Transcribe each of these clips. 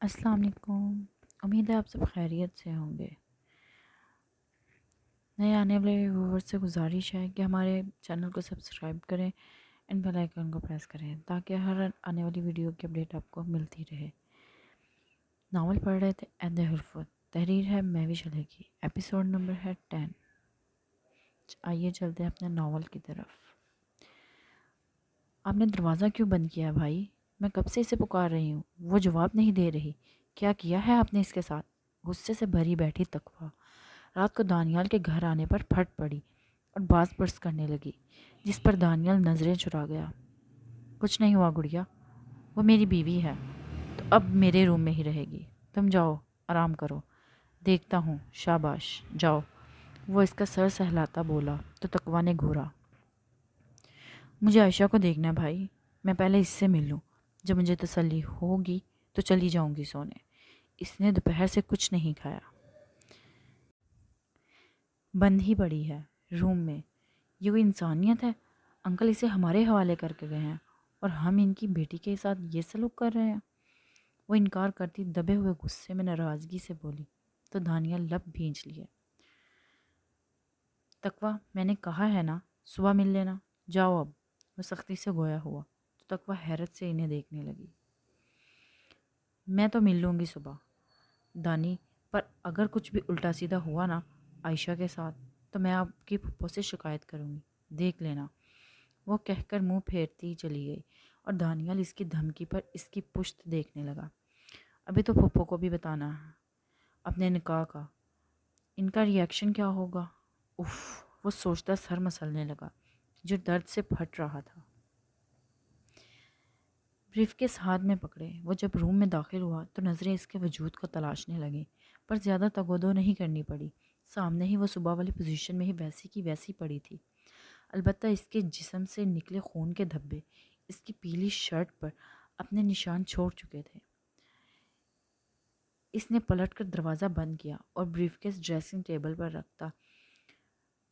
السلام علیکم۔ امید ہے آپ سب خیریت سے ہوں گے۔ نئے آنے والے ویور سے گزارش ہے کہ ہمارے چینل کو سبسکرائب کریں اینڈ بیل آئیکن کو پریس کریں تاکہ ہر آنے والی ویڈیو کی اپڈیٹ آپ کو ملتی رہے۔ ناول پڑھ رہے تھے عہد حرفت، تحریر ہے مہوش شلح کی، ایپیسوڈ نمبر ہے 10۔ آئیے چلتے ہیں اپنے ناول کی طرف۔ آپ نے دروازہ کیوں بند کیا بھائی؟ میں کب سے اسے پکار رہی ہوں، وہ جواب نہیں دے رہی۔ کیا کیا ہے آپ نے اس کے ساتھ؟ غصے سے بھری بیٹھی تقویٰ رات کو دانیال کے گھر آنے پر پھٹ پڑی اور باز پرس کرنے لگی، جس پر دانیال نظریں چرا گیا۔ کچھ نہیں ہوا گڑیا، وہ میری بیوی ہے تو اب میرے روم میں ہی رہے گی۔ تم جاؤ آرام کرو۔ دیکھتا ہوں، شاباش جاؤ، وہ اس کا سر سہلاتا بولا تو تقویٰ نے گھورا۔ مجھے عائشہ کو دیکھنا ہے بھائی، میں پہلے اس سے مل لوں، جب مجھے تسلی ہوگی تو چلی جاؤں گی سونے۔ اس نے دوپہر سے کچھ نہیں کھایا، بند ہی پڑی ہے روم میں۔ یہ کوئی انسانیت ہے؟ انکل اسے ہمارے حوالے کر کے گئے ہیں اور ہم ان کی بیٹی کے ساتھ یہ سلوک کر رہے ہیں۔ وہ انکار کرتی دبے ہوئے غصے میں ناراضگی سے بولی تو دانیال لب بھینچ لیے۔ تقویٰ میں نے کہا ہے نا صبح مل لینا، جاؤ اب۔ وہ سختی سے گویا ہوا تو تقویٰ حیرت سے انہیں دیکھنے لگی۔ میں تو مل لوں گی صبح دانی، پر اگر کچھ بھی الٹا سیدھا ہوا نا عائشہ کے ساتھ تو میں آپ کی پھپھو سے شکایت کروں گی، دیکھ لینا۔ وہ کہہ کر منہ پھیرتی چلی گئی اور دانیال اس کی دھمکی پر اس کی پشت دیکھنے لگا۔ ابھی تو پھپھو کو بھی بتانا ہے اپنے نکاح کا، ان کا ری ایکشن کیا ہوگا؟ اف، وہ سوچتا سر مسلنے لگا جو درد سے پھٹ رہا تھا۔ بریف کیس ہاتھ میں پکڑے وہ جب روم میں داخل ہوا تو نظریں اس کے وجود کو تلاشنے لگیں، پر زیادہ تگودو نہیں کرنی پڑی۔ سامنے ہی وہ صبح والی پوزیشن میں ہی ویسی کی ویسی پڑی تھی، البتہ اس کے جسم سے نکلے خون کے دھبے اس کی پیلی شرٹ پر اپنے نشان چھوڑ چکے تھے۔ اس نے پلٹ کر دروازہ بند کیا اور بریف کیس ڈریسنگ ٹیبل پر رکھتا،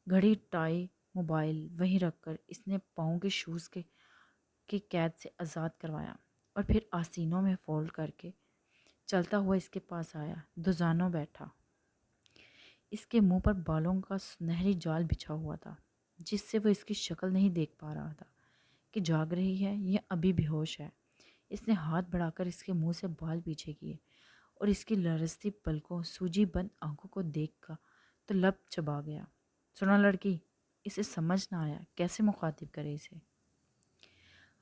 گھڑی، ٹائی، موبائل وہیں رکھ کر اس نے پاؤں کے شوز کی قید سے آزاد کروایا اور پھر آستینوں میں فولڈ کر کے چلتا ہوا اس کے پاس آیا۔ دوزانوں بیٹھا، اس کے منہ پر بالوں کا سنہری جال بچھا ہوا تھا جس سے وہ اس کی شکل نہیں دیکھ پا رہا تھا کہ جاگ رہی ہے یا ابھی بے ہوش ہے۔ اس نے ہاتھ بڑھا کر اس کے منہ سے بال پیچھے کیے اور اس کی لرزتی پلکوں، سوجی بند آنکھوں کو دیکھ کر تو لب چبا گیا۔ سنا لڑکی، اسے سمجھ نہ آیا کیسے مخاطب کرے اسے۔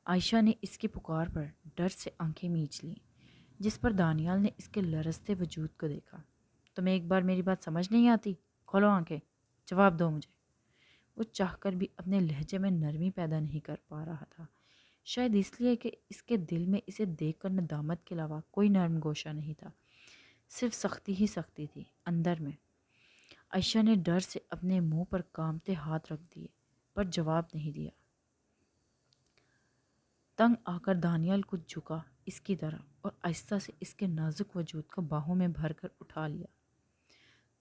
عائشہ نے اس کی پکار پر ڈر سے آنکھیں میچ لیں، جس پر دانیال نے اس کے لرزتے وجود کو دیکھا۔ تمہیں ایک بار میری بات سمجھ نہیں آتی؟ کھولو آنکھیں، جواب دو مجھے۔ وہ چاہ کر بھی اپنے لہجے میں نرمی پیدا نہیں کر پا رہا تھا، شاید اس لیے کہ اس کے دل میں اسے دیکھ کر ندامت کے علاوہ کوئی نرم گوشہ نہیں تھا، صرف سختی ہی سختی تھی اندر میں۔ عائشہ نے ڈر سے اپنے منہ پر کانپتے ہاتھ رکھ دیے پر جواب نہیں دیا۔ تنگ آ کر دانیال کچھ جھکا اس کی طرف اور آہستہ سے اس کے نازک وجود کو باہوں میں بھر کر اٹھا لیا۔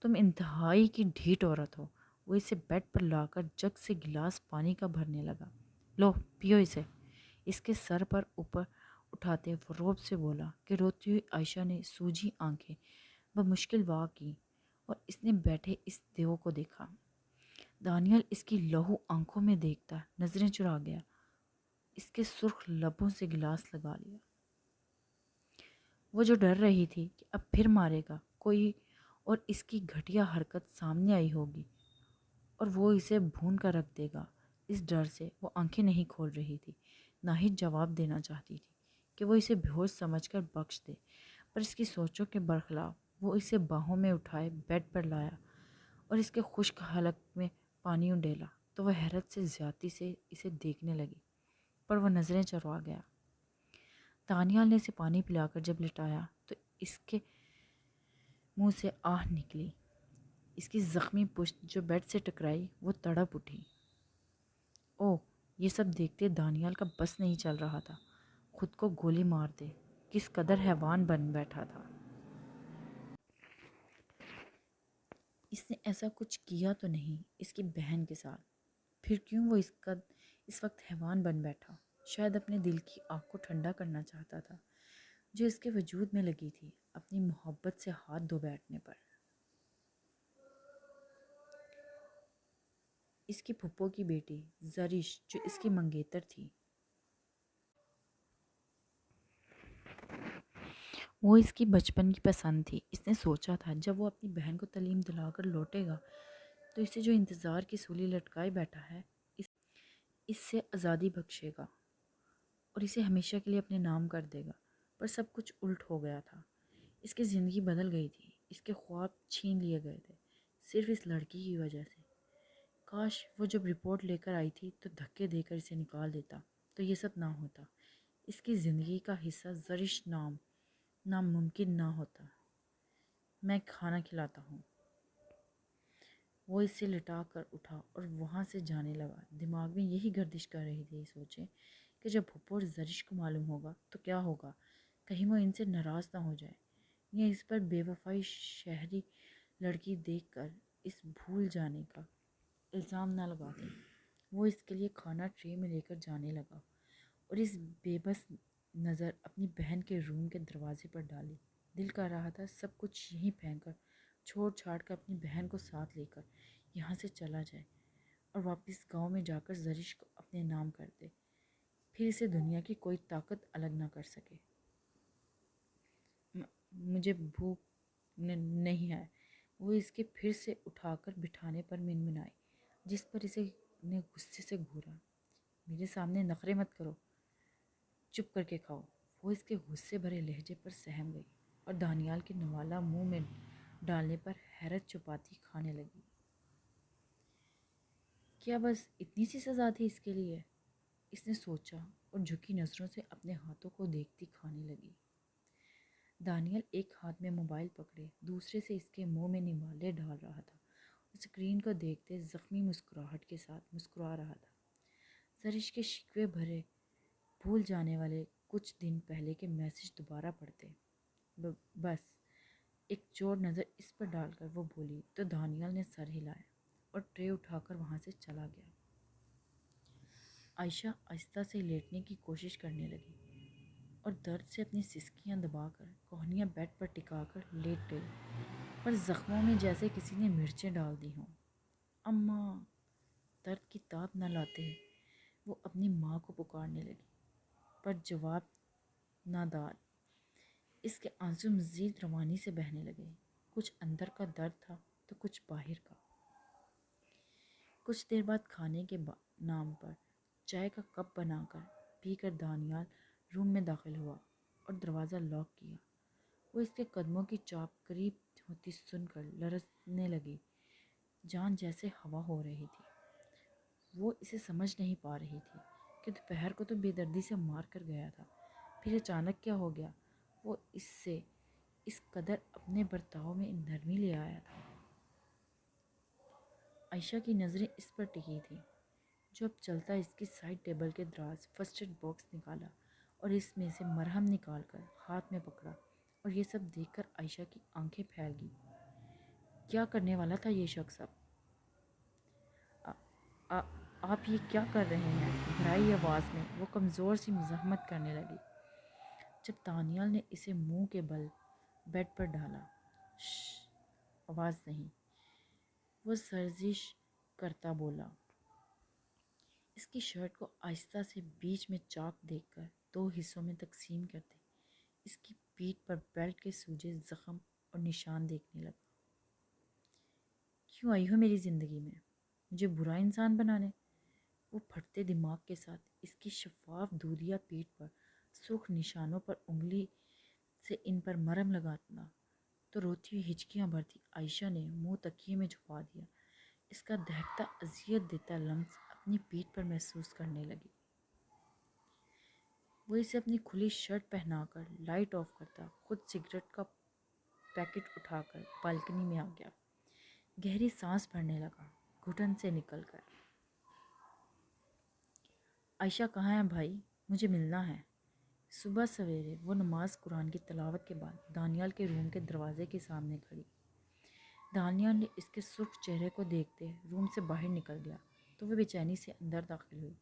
تم انتہائی کی ڈھیٹ عورت ہو۔ وہ اسے بیڈ پر لا کر جگ سے گلاس پانی کا بھرنے لگا۔ لو پیو اسے، اس کے سر پر اوپر اٹھاتے وہ روب سے بولا کہ روتی ہوئی عائشہ نے سوجی آنکھیں بمشکل وا کی اور اس نے بیٹھے اس دیو کو دیکھا۔ دانیال اس کی لہو آنکھوں میں دیکھتا نظریں چرا گیا، اس کے سرخ لبوں سے گلاس لگا لیا۔ وہ جو ڈر رہی تھی کہ اب پھر مارے گا کوئی اور اس کی گھٹیا حرکت سامنے آئی ہوگی اور وہ اسے بھون کر رکھ دے گا، اس ڈر سے وہ آنکھیں نہیں کھول رہی تھی، نہ ہی جواب دینا چاہتی تھی کہ وہ اسے بے ہوش سمجھ کر بخش دے، پر اس کی سوچوں کے برخلاف وہ اسے باہوں میں اٹھائے بیڈ پر لایا اور اس کے خشک حلق میں پانی ڈیلا تو وہ حیرت سے زیادتی سے اسے دیکھنے لگی، پر وہ نظریں چروا گیا۔ دانیال نے اسے پانی پلا کر جب لٹایا تو اس کے منہ سے آہ نکلی۔ اس کی زخمی پشت جو بیڈ سے ٹکرائی وہ تڑپ اٹھی۔ اوہ، یہ سب دیکھتے دانیال کا بس نہیں چل رہا تھا، خود کو گولی مار دے، کس قدر حیوان بن بیٹھا تھا۔ اس نے ایسا کچھ کیا تو نہیں اس کی بہن کے ساتھ، پھر کیوں وہ اس وقت حیوان بن بیٹھا؟ شاید اپنے دل کی آگ کو ٹھنڈا کرنا چاہتا تھا۔ جو اس کے وجود میں لگی تھی اپنی محبت سے ہاتھ دھو بیٹھنے پر۔ اس کی پھپھو کی بیٹی زرش جو اس کی منگیتر تھی، وہ اس کی بچپن کی پسند تھی۔ اس نے سوچا تھا جب وہ اپنی بہن کو تعلیم دلا کر لوٹے گا تو اسے جو انتظار کی سولی لٹکائے بیٹھا ہے اس سے آزادی بخشے گا اور اسے ہمیشہ کے لیے اپنے نام کر دے گا۔ پر سب کچھ الٹ ہو گیا تھا۔ اس کی زندگی بدل گئی تھی، اس کے خواب چھین لیے گئے تھے صرف اس لڑکی کی وجہ سے۔ کاش وہ جب رپورٹ لے کر آئی تھی تو دھکے دے کر اسے نکال دیتا تو یہ سب نہ ہوتا۔ اس کی زندگی کا حصہ زرش ناممکن نہ ہوتا۔ میں کھانا کھلاتا ہوں۔ وہ اس سے لٹا کر اٹھا اور وہاں سے جانے لگا۔ دماغ میں یہی گردش کر رہی تھی، سوچیں کہ جب پھپھو اور زرش کو معلوم ہوگا تو کیا ہوگا، کہیں وہ ان سے ناراض نہ ہو جائے یا اس پر بے وفائی شہری لڑکی دیکھ کر اس بھول جانے کا الزام نہ لگا دیں۔ وہ اس کے لیے کھانا ٹرے میں لے کر جانے لگا اور اس بے بس نظر اپنی بہن کے روم کے دروازے پر ڈالی۔ دل کر رہا تھا سب کچھ یہیں پھینک کر، چھوڑ چھاڑ کر اپنی بہن کو ساتھ لے کر یہاں سے چلا جائے اور واپس گاؤں میں جا کر زرش کو اپنے نام کر دے، پھر اسے دنیا کی کوئی طاقت الگ نہ کر سکے۔ مجھے بھوک نہیں ہے، وہ اس کے پھر سے اٹھا کر بٹھانے پر منمنائی، جس پر اسے نے غصے سے گھورا۔ میرے سامنے نخرے مت کرو، چپ کر کے کھاؤ۔ وہ اس کے غصے بھرے لہجے پر سہم گئی اور دانیال کے نوالا منہ میں ڈالنے پر حیرت چھپاتی کھانے لگی۔ کیا بس اتنی سی سزا تھی اس کے لیے؟ اس نے سوچا اور جھکی نظروں سے اپنے ہاتھوں کو دیکھتی کھانے لگی۔ دانیال ایک ہاتھ میں موبائل پکڑے دوسرے سے اس کے منہ میں نوالے ڈال رہا تھا۔ اسکرین کو دیکھتے زخمی مسکراہٹ کے ساتھ مسکرا رہا تھا۔ زرش کے شکوے بھرے بھول جانے والے کچھ دن پہلے کے میسج دوبارہ پڑھتے۔ بس ایک چور نظر اس پر ڈال کر وہ بولی تو دانیال نے سر ہلایا اور ٹرے اٹھا کر وہاں سے چلا گیا۔ عائشہ آہستہ سے لیٹنے کی کوشش کرنے لگی اور درد سے اپنی سسکیاں دبا کر کوہنیاں بیڈ پر ٹکا کر لیٹ گئی، پر زخموں میں جیسے کسی نے مرچیں ڈال دی ہوں۔ اماں! درد کی تاب نہ لاتے وہ اپنی ماں کو پکارنے لگی، پر جواب نادار۔ اس کے آنسو مزید روانی سے بہنے لگے، کچھ اندر کا درد تھا تو کچھ باہر کا۔ کچھ دیر بعد کھانے کے نام پر چائے کا کپ بنا کر پی کر دانیال روم میں داخل ہوا اور دروازہ لاک کیا۔ وہ اس کے قدموں کی چاپ قریب ہوتی سن کر لرزنے لگی، جان جیسے ہوا ہو رہی تھی۔ وہ اسے سمجھ نہیں پا رہی تھی کہ دوپہر کو تو بے دردی سے مار کر گیا تھا، پھر اچانک کیا ہو گیا؟ وہ اس سے اس قدر اپنے برتاؤ میں نرمی لے آیا تھا۔ عائشہ کی نظریں اس پر ٹکی تھیں جو اب چلتا اس کی سائڈ ٹیبل کے دراز فرسٹ ایڈ باکس نکالا اور اس میں سے مرہم نکال کر ہاتھ میں پکڑا، اور یہ سب دیکھ کر عائشہ کی آنکھیں پھیل گئی۔ کیا کرنے والا تھا یہ شخص اب؟ آپ یہ کیا کر رہے ہیں؟ بھرائی آواز میں وہ کمزور سی مزاحمت کرنے لگی۔ جب دانیال نے اسے منہ کے بل بیڈ پر ڈالا، شش، آواز نہیں، وہ سرزش کرتا بولا۔ اس کی شرٹ کو آہستہ سے بیچ میں چاک دیکھ کر دو حصوں میں تقسیم کرتے اس کی پیٹھ پر بیلٹ کے سوجے زخم اور نشان دیکھنے لگا۔ کیوں آئی ہو میری زندگی میں؟ مجھے برا انسان بنانے؟ وہ پھٹتے دماغ کے ساتھ اس کی شفاف دودھیا پیٹھ پر سرخ نشانوں پر انگلی سے ان پر مرہم لگانا تو روتی ہوئی ہچکیاں بھرتی عائشہ نے منہ تکیے میں چھپا دیا۔ اس کا دہکتا اذیت دیتا لمس اپنی پیٹھ پر محسوس کرنے لگی۔ وہ اسے اپنی کھلی شرٹ پہنا کر لائٹ آف کرتا خود سگریٹ کا پیکٹ اٹھا کر بالکنی میں آ گیا۔ گہری سانس بھرنے لگا گھٹن سے نکل کر۔ عائشہ کہاں ہے بھائی؟ مجھے ملنا ہے۔ صبح سویرے وہ نماز قرآن کی تلاوت کے بعد دانیال کے روم کے دروازے کے سامنے کھڑی۔ دانیال نے اس کے سرخ چہرے کو دیکھتے روم سے باہر نکل گیا تو وہ بے چینی سے اندر داخل ہوئی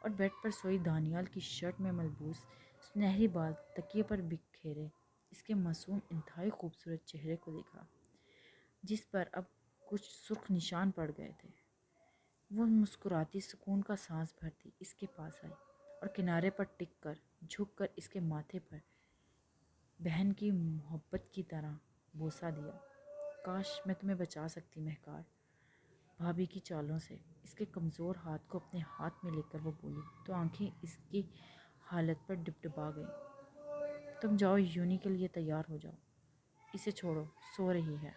اور بیڈ پر سوئی دانیال کی شرٹ میں ملبوس سنہری بال تکیے پر بکھیرے اس کے معصوم انتہائی خوبصورت چہرے کو دیکھا، جس پر اب کچھ سرخ نشان پڑ گئے تھے۔ وہ مسکراتی سکون کا سانس بھرتی اس کے پاس آئی اور کنارے پر ٹک کر جھک کر اس کے ماتھے پر بہن کی محبت کی طرح بوسہ دیا۔ کاش میں تمہیں بچا سکتی مہکار، بھابھی کی چالوں سے۔ اس کے کمزور ہاتھ کو اپنے ہاتھ میں لے کر وہ بولی تو آنکھیں اس کی حالت پر ڈبڈبا گئیں۔ تم جاؤ، یونی کے لیے تیار ہو جاؤ، اسے چھوڑو، سو رہی ہے۔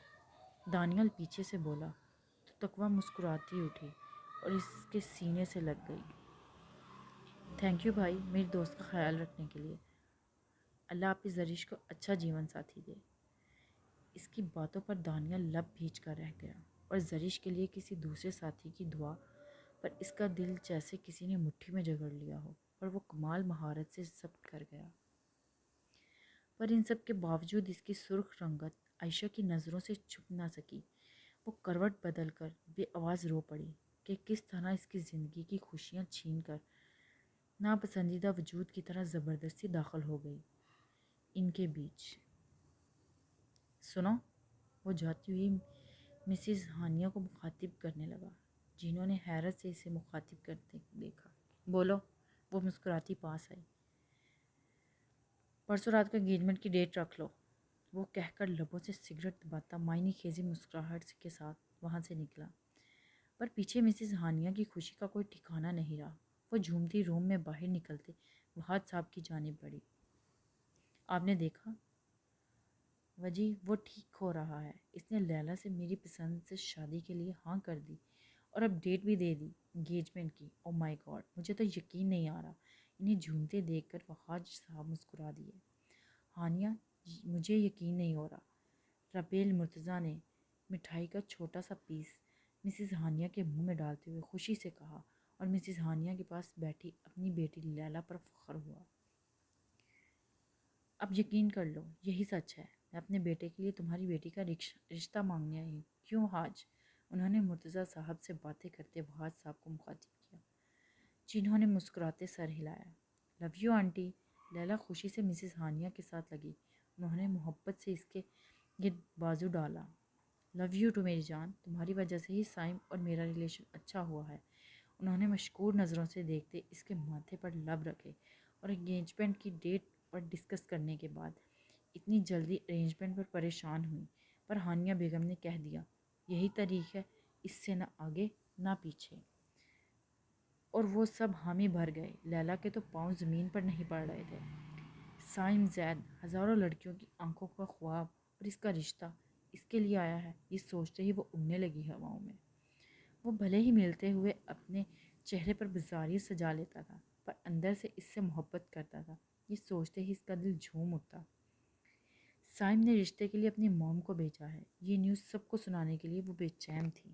دانیال پیچھے سے بولا تو تقویٰ مسکراتی اٹھی اور اس کے سینے سے لگ گئی۔ تھینک یو بھائی، میری دوست کا خیال رکھنے کے لیے۔ اللہ آپ کی زرش کو اچھا جیون ساتھی دے۔ اس کی باتوں پر دانیال لب بھیج کر رہ گیا اور زرش کے لیے کسی دوسرے ساتھی کی دعا پر اس کا دل جیسے کسی نے مٹھی میں جگڑ لیا ہو، اور وہ کمال مہارت سے ضبط کر گیا۔ پر ان سب کے باوجود اس کی سرخ رنگت عائشہ کی نظروں سے چھپ نہ سکی۔ وہ کروٹ بدل کر بے آواز رو پڑی کہ کس طرح اس کی زندگی کی خوشیاں چھین کر ناپسندیدہ وجود کی طرح زبردستی داخل ہو گئی ان کے بیچ۔ سنو، وہ جاتی ہوئی مسز ہانیہ کو مخاطب کرنے لگا، جنہوں نے حیرت سے اسے مخاطب کرتے دیکھا۔ بولو، وہ مسکراتی پاس آئی۔ پرسوں رات کو انگیجمنٹ کی ڈیٹ رکھ لو، وہ کہہ کر لبوں سے سگریٹ دباتا معنی خیزی مسکراہٹ کے ساتھ وہاں سے نکلا۔ پر پیچھے مسز ہانیہ کی خوشی کا کوئی ٹھکانہ نہیں رہا۔ وہ جھومتی روم میں باہر نکلتے وہاد صاحب کی جانب بڑھی۔ آپ نے دیکھا وجی، وہ ٹھیک ہو رہا ہے۔ اس نے لیلا سے میری پسند سے شادی کے لیے ہاں کر دی اور اب ڈیٹ بھی دے دی انگیجمنٹ کی۔ او مائی گاڈ، مجھے تو یقین نہیں آ رہا۔ انہیں جھومتے دیکھ کر وہاد صاحب مسکرا دیے۔ ہانیہ، مجھے یقین نہیں ہو رہا۔ ربیل مرتضیٰ نے مٹھائی کا چھوٹا سا پیس مسز ہانیہ کے منہ میں ڈالتے ہوئے خوشی سے کہا، اور مسز ہانیہ کے پاس بیٹھی اپنی بیٹی لیلا پر فخر ہوا۔ اب یقین کر لو، یہی سچ ہے۔ میں اپنے بیٹے کے لیے تمہاری بیٹی کا رشتہ مانگنے آئی ہوں۔ کیوں حاج؟ انہوں نے مرتضیٰ صاحب سے باتیں کرتے وہاد صاحب کو مخاطب کیا، جنہوں نے مسکراتے سر ہلایا۔ Love you aunty. لیلا خوشی سے مسز ہانیہ کے ساتھ لگی۔ انہوں نے محبت سے اس کے گرد بازو ڈالا۔ لو یو ٹو میری جان، تمہاری وجہ سے ہی سائم اور میرا ریلیشن اچھا ہوا ہے۔ انہوں نے مشکور نظروں سے دیکھتے اس کے ماتھے پر لب رکھے، اور انگیجمنٹ کی ڈیٹ پر ڈسکس کرنے کے بعد اتنی جلدی ارینجمنٹ پر پریشان ہوئی۔ پر ہانیہ بیگم نے کہہ دیا، یہی تاریخ ہے، اس سے نہ آگے نہ پیچھے۔ اور وہ سب حامی بھر گئے۔ لیلا کے تو پاؤں زمین پر نہیں پڑ رہے تھے۔ سائم زید، ہزاروں لڑکیوں کی آنکھوں کا خواب، اور اس کا رشتہ اس کے لیے آیا ہے، یہ سوچتے ہی وہ اڑنے لگی ہواؤں میں۔ وہ بھلے ہی ملتے ہوئے اپنے چہرے پر بزاری سجا لیتا تھا، پر اندر سے اس سے محبت کرتا تھا، یہ سوچتے ہی اس کا دل جھوم اٹھتا۔ سائم نے رشتے کے لیے اپنی موم کو بھیجا ہے، یہ نیوز سب کو سنانے کے لیے وہ بے چین تھی۔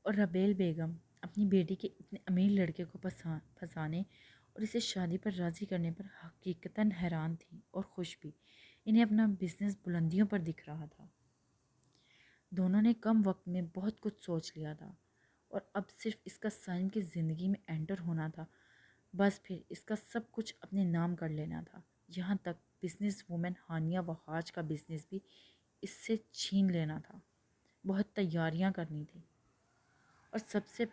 اور ربیل بیگم اپنی بیٹی کے اتنے امیر لڑکے کو پھنسانے اور اسے شادی پر راضی کرنے پر حقیقتاً حیران تھی اور خوش بھی۔ انہیں اپنا بزنس بلندیوں پر دکھ رہا تھا۔ دونوں نے کم وقت میں بہت کچھ سوچ لیا تھا، اور اب صرف اس کا سائم کی زندگی میں انٹر ہونا تھا۔ بس پھر اس کا سب کچھ اپنے نام کر لینا تھا، یہاں تک بزنس وومن ہانیہ وہاج کا بزنس بھی اس سے چھین لینا تھا۔ بہت تیاریاں کرنی تھی، اور سب سے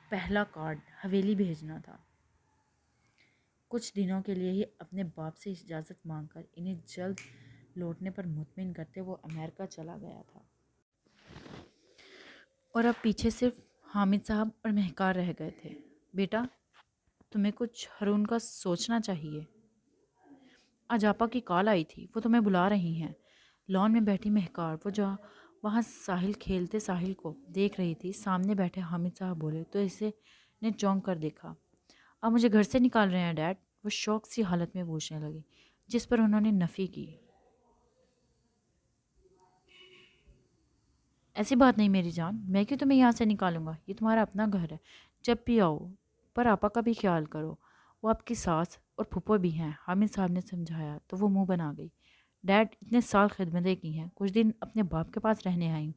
پہلا کارڈ حویلی بھیجنا تھا۔ کچھ دنوں کے لیے ہی اپنے باپ سے اجازت مانگ کر انہیں جلد لوٹنے پر مطمئن کرتے وہ امریکہ چلا گیا تھا۔ اور اب پیچھے صرف حامد صاحب اور مہکار رہ گئے تھے۔ بیٹا، تمہیں کچھ ہارون کا سوچنا چاہیے۔ آج آپا کی کال آئی تھی، وہ تمہیں بلا رہی ہیں۔ لان میں بیٹھی مہکار، وہ جو وہاں ساحل کھیلتے ساحل کو دیکھ رہی تھی، سامنے بیٹھے حامد صاحب بولے تو اسے نے چونک کر دیکھا۔ آپ مجھے گھر سے نکال رہے ہیں ڈیڈ؟ وہ شوق سی حالت میں پوچھنے لگی، جس پر انہوں نے نفی کی۔ ایسی بات نہیں میری جان، میں کیوں تمہیں یہاں سے نکالوں گا؟ یہ تمہارا اپنا گھر ہے، جب بھی آؤ۔ پر آپا کا بھی خیال کرو، وہ آپ کی ساس اور پھپھو بھی ہیں، حامد صاحب نے سمجھایا تو وہ منہ بنا گئی۔ ڈیڈ، اتنے سال خدمتیں کی ہیں، کچھ دن اپنے باپ کے پاس رہنے آئی ہوں،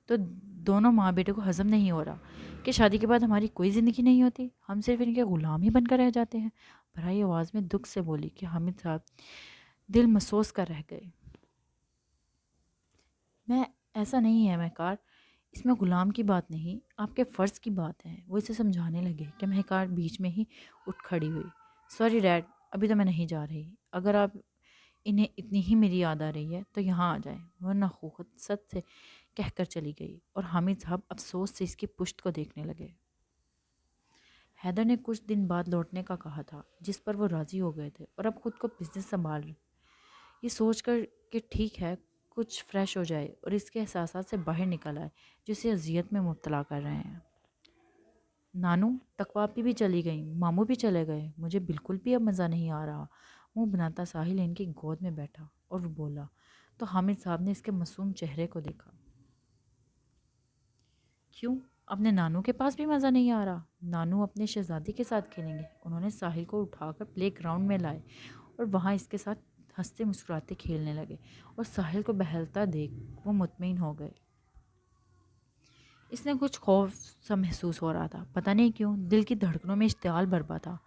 تو دونوں ماں بیٹے کو ہضم نہیں ہو رہا کہ شادی کے بعد ہماری کوئی زندگی نہیں ہوتی، ہم صرف ان کے غلام ہی بن کر رہ جاتے ہیں۔ بھرائی آواز میں دکھ سے بولی کہ حامد صاحب دل محسوس کر رہ گئے۔ میں ایسا نہیں ہے مہکار، اس میں غلام کی بات نہیں، آپ کے فرض کی بات ہے۔ وہ اسے سمجھانے لگے کہ مہکار بیچ میں ہی اٹھ کھڑی ہوئی۔ سوری ڈیڈ، ابھی تو میں نہیں جا رہی، اگر آپ انہیں اتنی ہی میری یاد آ رہی ہے تو یہاں آ جائیں۔ وہ نخوت سے کہہ کر چلی گئی اور حامد صاحب افسوس سے اس کی پشت کو دیکھنے لگے۔ حیدر نے کچھ دن بعد لوٹنے کا کہا تھا، جس پر وہ راضی ہو گئے تھے اور اب خود کو بزنس سنبھال رہے، یہ سوچ کر کہ ٹھیک ہے کچھ فریش ہو جائے اور اس کے احساسات سے باہر نکل آئے جو اسے اذیت میں مبتلا کر رہے ہیں۔ نانو، تقوی آپی بھی چلی گئیں، ماموں بھی چلے گئے، مجھے بالکل بھی اب مزہ نہیں آ رہا۔ منہ بناتا ساحل ان کی گود میں بیٹھا اور وہ بولا تو حامد صاحب نے اس کے معصوم چہرے کو دیکھا۔ کیوں، اپنے نانو کے پاس بھی مزہ نہیں آ رہا؟ نانو اپنے شہزادی کے ساتھ کھیلیں گے۔ انہوں نے ساحل کو اٹھا کر پلے گراؤنڈ میں لائے اور وہاں اس کے ساتھ ہنستے مسکراتے کھیلنے لگے اور ساحل کو بہلتا دیکھ وہ مطمئن ہو گئے۔ اس نے کچھ خوف سا محسوس ہو رہا تھا، پتہ نہیں کیوں دل کی دھڑکنوں میں اشتعال برپا تھا۔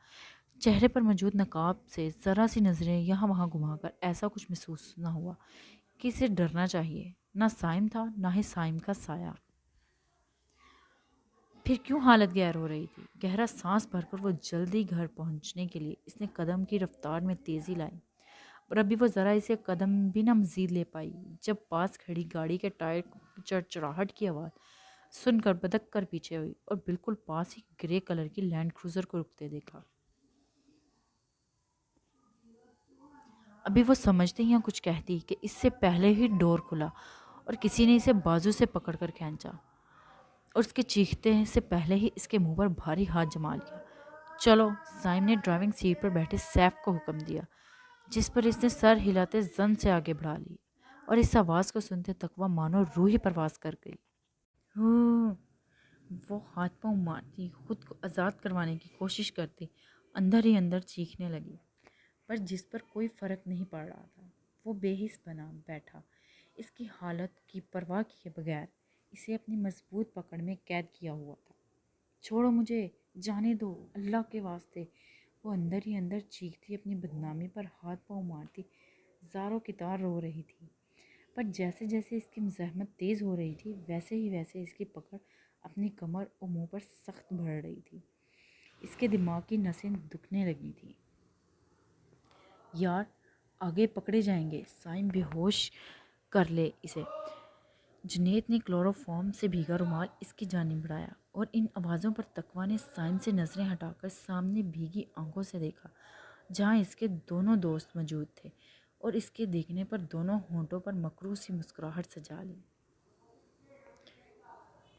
چہرے پر موجود نقاب سے ذرا سی نظریں یہاں وہاں گھما کر ایسا کچھ محسوس نہ ہوا کہ اسے ڈرنا چاہیے۔ نہ سائم تھا نہ ہی سائم کا سایہ۔ پھر کیوں حالت گیر ہو رہی تھی؟ گہرا سانس بھر کر وہ جلدی گھر پہنچنے کے لیے اس نے قدم کی رفتار میں تیزی لائی اور ابھی وہ ذرا اسے قدم بھی نہ مزید لے پائی جب پاس کھڑی گاڑی کے ٹائر چڑچڑاہٹ کی آواز سن کر بدک کر پیچھے ہوئی اور بالکل پاس ہی گرے کلر کی لینڈ کروزر کو رکتے دیکھا۔ ابھی وہ سمجھتی یا کچھ کہتی کہ اس سے پہلے ہی ڈور کھلا اور کسی نے اسے بازو سے پکڑ کر کھینچا اور اس کے چیختے سے پہلے ہی اس کے منہ پر بھاری ہاتھ جما لیا۔ چلو، سائم نے ڈرائیونگ سیٹ پر بیٹھے سیف کو حکم دیا، جس پر اس نے سر ہلاتے زن سے آگے بڑھا لی اور اس آواز کو سنتے تقوی مانو روحی پرواز کر گئی۔ ہوں، وہ ہاتھ پاؤں مارتی، خود کو آزاد کروانے کی کوشش کرتی، اندر ہی اندر چیخنے لگی، پر جس پر کوئی فرق نہیں پڑ رہا تھا۔ وہ بے حس بنا بیٹھا، اس کی حالت کی پرواہ کیے بغیر اسے اپنی مضبوط پکڑ میں قید کیا ہوا تھا۔ چھوڑو مجھے، جانے دو، اللہ کے واسطے! وہ اندر ہی اندر چیختی، اپنی بدنامی پر ہاتھ پاؤں مارتی، زاروں کی طرح رو رہی تھی۔ پر جیسے جیسے اس کی مزاحمت تیز ہو رہی تھی ویسے اس کی پکڑ اپنی کمر اور منہ پر سخت بڑھ رہی تھی۔ اس کے دماغ کی نسیں دکھنے لگی تھیں۔ یار، آگے پکڑے جائیں گے، سائم بے ہوش کر لے اسے۔ جنید نے کلوروفارم سے بھیگا رومال اس کی جانب بڑھایا اور ان آوازوں پر تقوی نے سائم سے نظریں ہٹا کر سامنے بھیگی آنکھوں سے دیکھا جہاں اس کے دونوں دوست موجود تھے اور اس کے دیکھنے پر دونوں ہونٹوں پر مکروہ سی مسکراہٹ سجا لی۔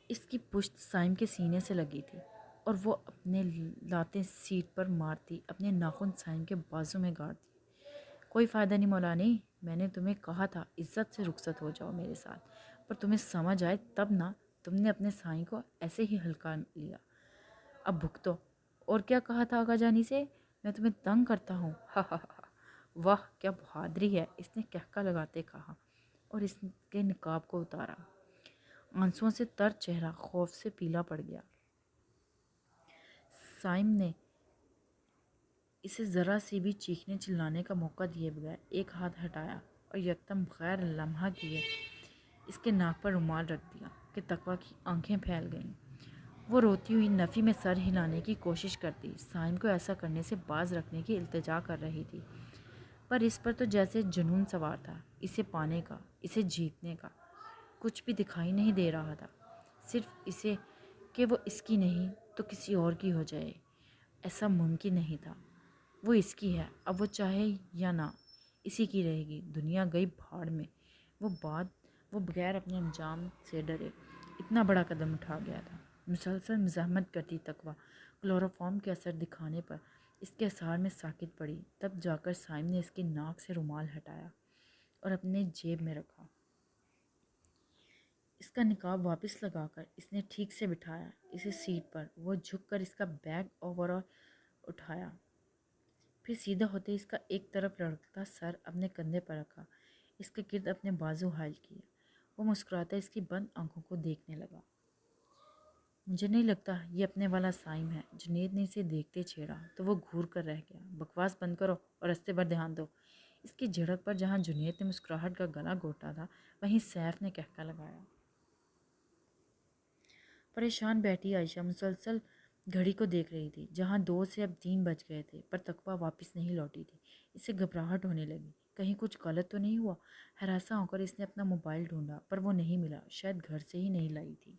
اس کی پشت سائم کے سینے سے لگی تھی اور وہ اپنے لاتیں سیٹ پر مارتی اپنے ناخن سائم کے بازو میں گاڑتی۔ کوئی فائدہ نہیں مولانی، میں نے تمہیں کہا تھا عزت سے رخصت ہو جاؤ میرے ساتھ، پر تمہیں سمجھ آئے تب نہ، تم نے اپنے سائیں کو ایسے ہی ہلکا لیا۔ اب بھگتو۔ اور کیا کہا تھا آقا جانی سے؟ میں تمہیں تنگ کرتا ہوں؟ ہا ہا ہا۔ واہ کیا بہادری ہے، اس نے کہکا لگاتے کہا اور اس کے نقاب کو اتارا۔ آنسوؤں سے تر چہرہ خوف سے پیلا پڑ گیا۔ سائم نے اسے ذرا سی بھی چیخنے چلانے کا موقع دیے بغیر ایک ہاتھ ہٹایا اور یکدم بغیر لمحہ کیے اس کے ناک پر رومال رکھ دیا کہ تقوی کی آنکھیں پھیل گئیں۔ وہ روتی ہوئی نفی میں سر ہلانے کی کوشش کرتی، سائم کو ایسا کرنے سے باز رکھنے کی التجا کر رہی تھی، پر اس پر تو جیسے جنون سوار تھا، اسے پانے کا، اسے جیتنے کا۔ کچھ بھی دکھائی نہیں دے رہا تھا، صرف اسے کہ وہ اس کی نہیں تو کسی اور کی ہو جائے۔ ایسا ممکن نہیں تھا۔ وہ اس کی ہے، اب وہ چاہے یا نہ اسی کی رہے گی۔ دنیا گئی بھاڑ میں۔ وہ بغیر اپنے انجام سے ڈرے اتنا بڑا قدم اٹھا گیا تھا۔ مسلسل مزاحمت کرتی تقوی کلوروفارم کے اثر دکھانے پر اس کے اثار میں ساکت پڑی، تب جا کر سائم نے اس کی ناک سے رومال ہٹایا اور اپنے جیب میں رکھا۔ اس کا نقاب واپس لگا کر اس نے ٹھیک سے بٹھایا اسے سیٹ پر۔ وہ جھک کر اس کا بیگ اوورآل اٹھایا، پھر سیدھا ہوتے اس کا ایک طرف لڑکتا سر اپنے کندھے پر رکھا، اس کے گرد اپنے بازو حائل کیے وہ مسکراتا اس کی بند آنکھوں کو دیکھنے لگا۔ مجھے نہیں لگتا یہ اپنے والا سائم ہے۔ جنید نے اسے دیکھتے چھیڑا تو وہ گھور کر رہ گیا۔ بکواس بند کرو اور رستے پر دھیان دو۔ اس کی جھڑک پر جہاں جنید نے مسکراہٹ کا گلا گھونٹا تھا وہیں سیف نے کہکا لگایا۔ پریشان بیٹھی عائشہ مسلسل گھڑی کو دیکھ رہی تھی۔ جہاں 2 سے اب 3 بج گئے تھے پر تقویٰ واپس نہیں لوٹی تھی۔ اسے گھبراہٹ ہونے لگی، کہیں کچھ غلط تو نہیں ہوا۔ ہراساں ہو کر اس نے اپنا موبائل ڈھونڈا پر وہ نہیں ملا، شاید گھر سے ہی نہیں لائی تھی۔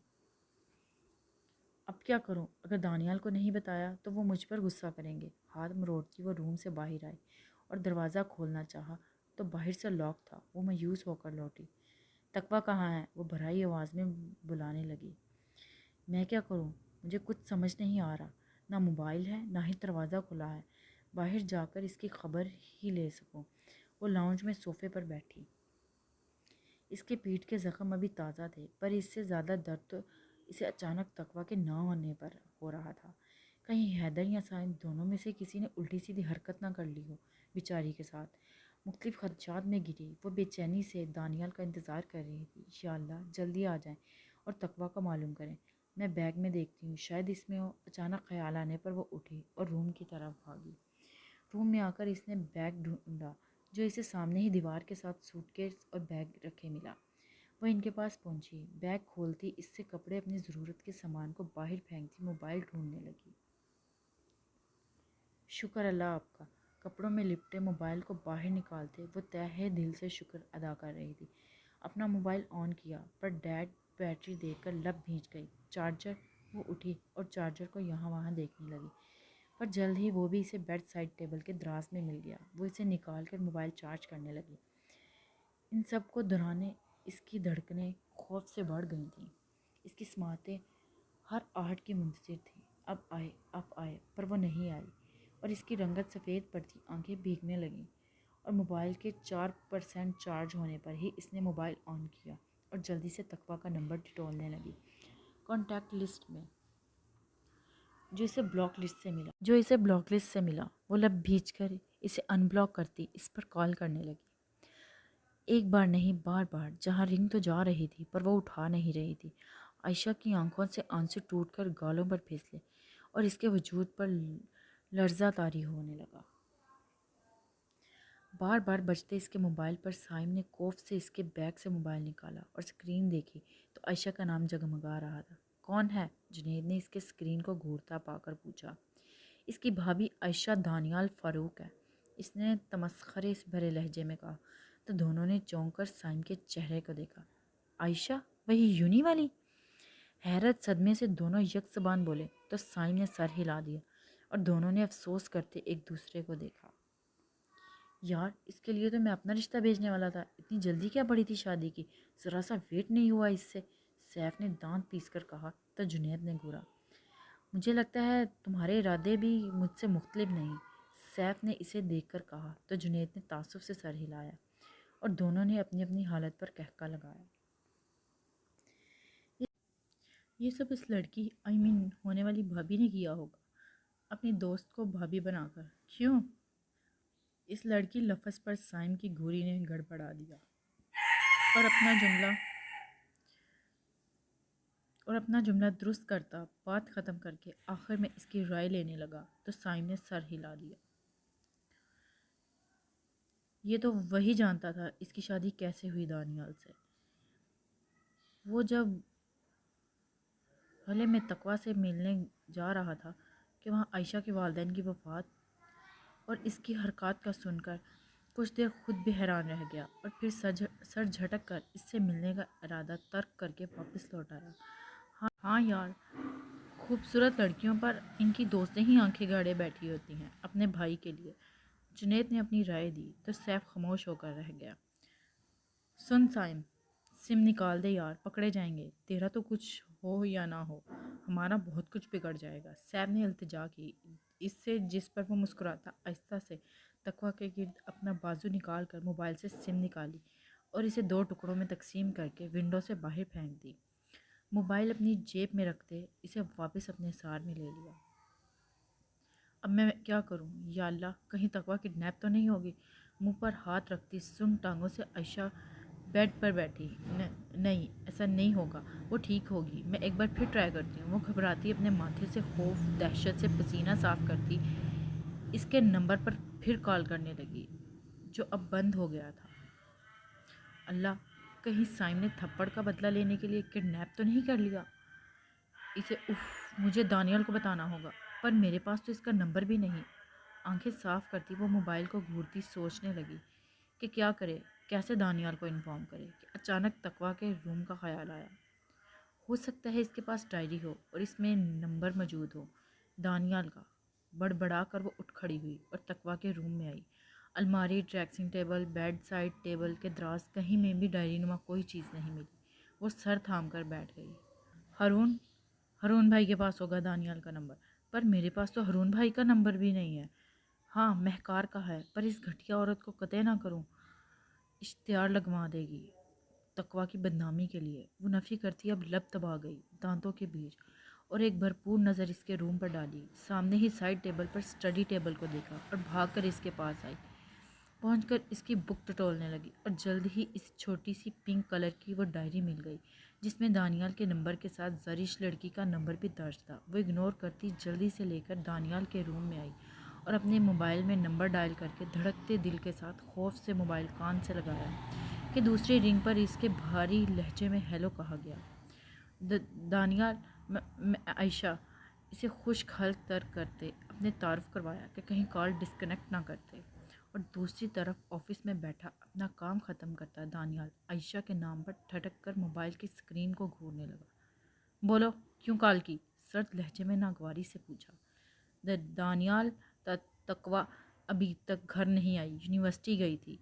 اب کیا کروں؟ اگر دانیال کو نہیں بتایا تو وہ مجھ پر غصہ کریں گے۔ ہاتھ مروڑتی وہ روم سے باہر آئی اور دروازہ کھولنا چاہا تو باہر سے لاک تھا۔ وہ مایوس ہو کر لوٹی۔ تقویٰ کہاں ہے؟ وہ بھرائی آواز میں بلانے لگی۔ میں کیا کروں؟ مجھے کچھ سمجھ نہیں آ رہا۔ نہ موبائل ہے نہ ہی دروازہ کھلا ہے، باہر جا کر اس کی خبر ہی لے سکوں۔ وہ لاؤنج میں صوفے پر بیٹھی۔ اس کے پیٹھ کے زخم ابھی تازہ تھے پر اس سے زیادہ درد تو اسے اچانک تقویٰ کے نہ ہونے پر ہو رہا تھا۔ کہیں حیدر یا سائم دونوں میں سے کسی نے الٹی سیدھی حرکت نہ کر لی ہو بیچاری کے ساتھ۔ مختلف خدشات میں گری وہ بے چینی سے دانیال کا انتظار کر رہی تھی۔ یا اللہ جلدی آ جائیں اور تقویٰ کا معلوم کریں، میں بیگ میں دیکھتی ہوں شاید اس میں ہو۔ اچانک خیال آنے پر وہ اٹھی اور روم کی طرف بھاگی۔ روم میں آ کر اس نے بیگ ڈھونڈا جو اسے سامنے ہی دیوار کے ساتھ سوٹ کیس اور بیگ رکھے ملا۔ وہ ان کے پاس پہنچی، بیگ کھولتی اس سے کپڑے اپنی ضرورت کے سامان کو باہر پھینکتی موبائل ڈھونڈنے لگی۔ شکر اللہ آپ کا۔ کپڑوں میں لپٹے موبائل کو باہر نکالتے وہ تہہ دل سے شکر ادا کر رہی تھی۔ اپنا موبائل آن کیا پر ڈیڈ بیٹری دیکھ کر لب بھیج گئی۔ چارجر؟ وہ اٹھی اور چارجر کو یہاں وہاں دیکھنے لگی پر جلد ہی وہ بھی اسے بیڈ سائڈ ٹیبل کے دراز میں مل گیا۔ وہ اسے نکال کر موبائل چارج کرنے لگی۔ ان سب کو دوران اس کی دھڑکنیں خوف سے بڑھ گئی تھیں۔ اس کی سماعتیں ہر آہٹ کی منتظر تھیں۔ اب آئے پر وہ نہیں آئی اور اس کی رنگت سفید پڑتی آنکھیں بھیگنے لگیں اور موبائل کے 4% چارج ہونے پر ہی اس نے موبائل آن کیا اور جلدی سے تقویٰ کا نمبر ٹٹولنے لگی کانٹیکٹ لسٹ میں جو اسے بلاک لسٹ سے ملا۔ وہ لب بھیج کر اسے ان بلاک کرتی اس پر کال کرنے لگی۔ ایک بار نہیں بار بار، جہاں رنگ تو جا رہی تھی پر وہ اٹھا نہیں رہی تھی۔ عائشہ کی آنکھوں سے آنسو ٹوٹ کر گالوں پر پھسلے اور اس کے وجود پر لرزہ طاری ہونے لگا۔ بار بار بجتے اس کے موبائل پر سائم نے کوف سے اس کے بیگ سے موبائل نکالا اور سکرین دیکھی تو عائشہ کا نام جگمگا رہا تھا۔ کون ہے؟ جنید نے اس کے سکرین کو گھورتا پا کر پوچھا۔ اس کی بھابھی عائشہ دانیال فاروق ہے، اس نے تمسخرے بھرے لہجے میں کہا تو دونوں نے چونک کر سائم کے چہرے کو دیکھا۔ عائشہ؟ وہی یونی والی؟ حیرت صدمے سے دونوں یک زبان بولے تو سائم نے سر ہلا دیا اور دونوں نے افسوس کرتے ایک دوسرے کو دیکھا۔ یار اس کے لیے تو میں اپنا رشتہ بھیجنے والا تھا، اتنی جلدی کیا پڑی تھی شادی کی؟ ذرا سا ویٹ نہیں ہوا اس سے؟ سیف نے دانت پیس کر کہا تو جنید نے گھورا۔ مجھے لگتا ہے تمہارے ارادے بھی مجھ سے مختلف نہیں، سیف نے اسے دیکھ کر کہا تو جنید نے تعصب سے سر ہلایا اور دونوں نے اپنی اپنی حالت پر کہکا لگایا۔ یہ سب اس لڑکی ہونے والی بھابھی نے کیا ہوگا، اپنی دوست کو بھابھی بنا کر۔ کیوں؟ اس لڑکی لفظ پر سائم کی گھوری نے گڑبڑا دیا اور اپنا جملہ درست کرتا بات ختم کر کے آخر میں اس کی رائے لینے لگا تو سائم نے سر ہلا دیا۔ یہ تو وہی جانتا تھا اس کی شادی کیسے ہوئی دانیال سے۔ وہ جب حلے میں تقویٰ سے ملنے جا رہا تھا کہ وہاں عائشہ کے والدین کی وفات اور اس کی حرکات کا سن کر کچھ دیر خود بھی حیران رہ گیا اور پھر سر جھٹک کر اس سے ملنے کا ارادہ ترک کر کے واپس لوٹ آیا۔ ہاں یار، خوبصورت لڑکیوں پر ان کی دوستیں ہی آنکھیں گاڑے بیٹھی ہوتی ہیں اپنے بھائی کے لیے۔ جنید نے اپنی رائے دی تو سیف خاموش ہو کر رہ گیا۔ سن سائم، سم نکال دے یار، پکڑے جائیں گے۔ تیرا تو کچھ ہو یا نہ ہو، ہمارا بہت کچھ بگڑ جائے گا۔ سیف نے التجا کی اس سے جس پر وہ مسکراتا آہستہ سے تقویٰ کے گرد اپنا بازو نکال کر موبائل سے سم نکالی اور اسے 2 ٹکڑوں میں تقسیم کر کے ونڈو سے باہر پھینک دی۔ موبائل اپنی جیب میں رکھتے اسے واپس اپنے سار میں لے لیا۔ اب میں کیا کروں؟ یا اللہ کہیں تقویٰ کڈنیپ تو نہیں ہوگی؟ منہ پر ہاتھ رکھتی سن ٹانگوں سے عائشہ بیڈ پر بیٹھی۔ نہیں، ایسا نہیں ہوگا، وہ ٹھیک ہوگی، میں ایک بار پھر ٹرائی کرتی ہوں۔ وہ گھبراتی اپنے ماتھے سے خوف دہشت سے پسینہ صاف کرتی اس کے نمبر پر پھر کال کرنے لگی جو اب بند ہو گیا تھا۔ اللہ، کہیں سائم نے تھپڑ کا بدلہ لینے کے لیے کڈنیپ تو نہیں کر لیا اسے؟ مجھے دانیال کو بتانا ہوگا، پر میرے پاس تو اس کا نمبر بھی نہیں۔ آنکھیں صاف کرتی وہ موبائل کو گھورتی سوچنے لگی کہ کیا کرے، کیسے دانیال کو انفارم کرے کہ اچانک تقویٰ کے روم کا خیال آیا۔ ہو سکتا ہے اس کے پاس ڈائری ہو اور اس میں نمبر موجود ہو دانیال کا۔ بڑبڑا کر وہ اٹھ کھڑی ہوئی اور تقویٰ کے روم میں آئی۔ الماری، dressing table, bedside table کے دراز، کہیں میں بھی ڈائری نما کوئی چیز نہیں ملی۔ وہ سر تھام کر بیٹھ گئی۔ ہارون بھائی کے پاس ہوگا دانیال کا نمبر، پر میرے پاس تو ہارون بھائی کا نمبر بھی نہیں ہے۔ ہاں، مہکار کا ہے، پر اس گھٹیا عورت کو قطع نہ کروں، اشتہار لگوا دے گی تقویٰ کی بدنامی کے لیے۔ وہ نفی کرتی اب لب دبا گئی دانتوں کے بیچ اور ایک بھرپور نظر اس کے روم پر ڈالی۔ سامنے ہی سائڈ ٹیبل پر اسٹڈی ٹیبل کو دیکھا اور بھاگ کر اس کے پاس آئی۔ پہنچ کر اس کی بک ٹٹولنے لگی اور جلد ہی اس چھوٹی سی پنک کلر کی وہ ڈائری مل گئی جس میں دانیال کے نمبر کے ساتھ زرش لڑکی کا نمبر بھی درج تھا۔ وہ اگنور کرتی جلدی سے لے کر دانیال کے روم میں آئی اور اپنے موبائل میں نمبر ڈائل کر کے دھڑکتے دل کے ساتھ خوف سے موبائل کان سے لگایا کہ دوسری رنگ پر اس کے بھاری لہجے میں ہیلو کہا گیا۔ دانیال، میں عائشہ، اسے خشک حلق تر کرتے اپنے تعارف کروایا کہ کہیں کال ڈسکنیکٹ نہ کرتے، اور دوسری طرف آفس میں بیٹھا اپنا کام ختم کرتا دانیال عائشہ کے نام پر ٹھٹک کر موبائل کی اسکرین کو گھورنے لگا۔ بولو، کیوں کال کی؟ سرد لہجے میں ناگواری سے پوچھا دانیال۔ تقویٰ ابھی تک گھر نہیں آئی، یونیورسٹی گئی تھی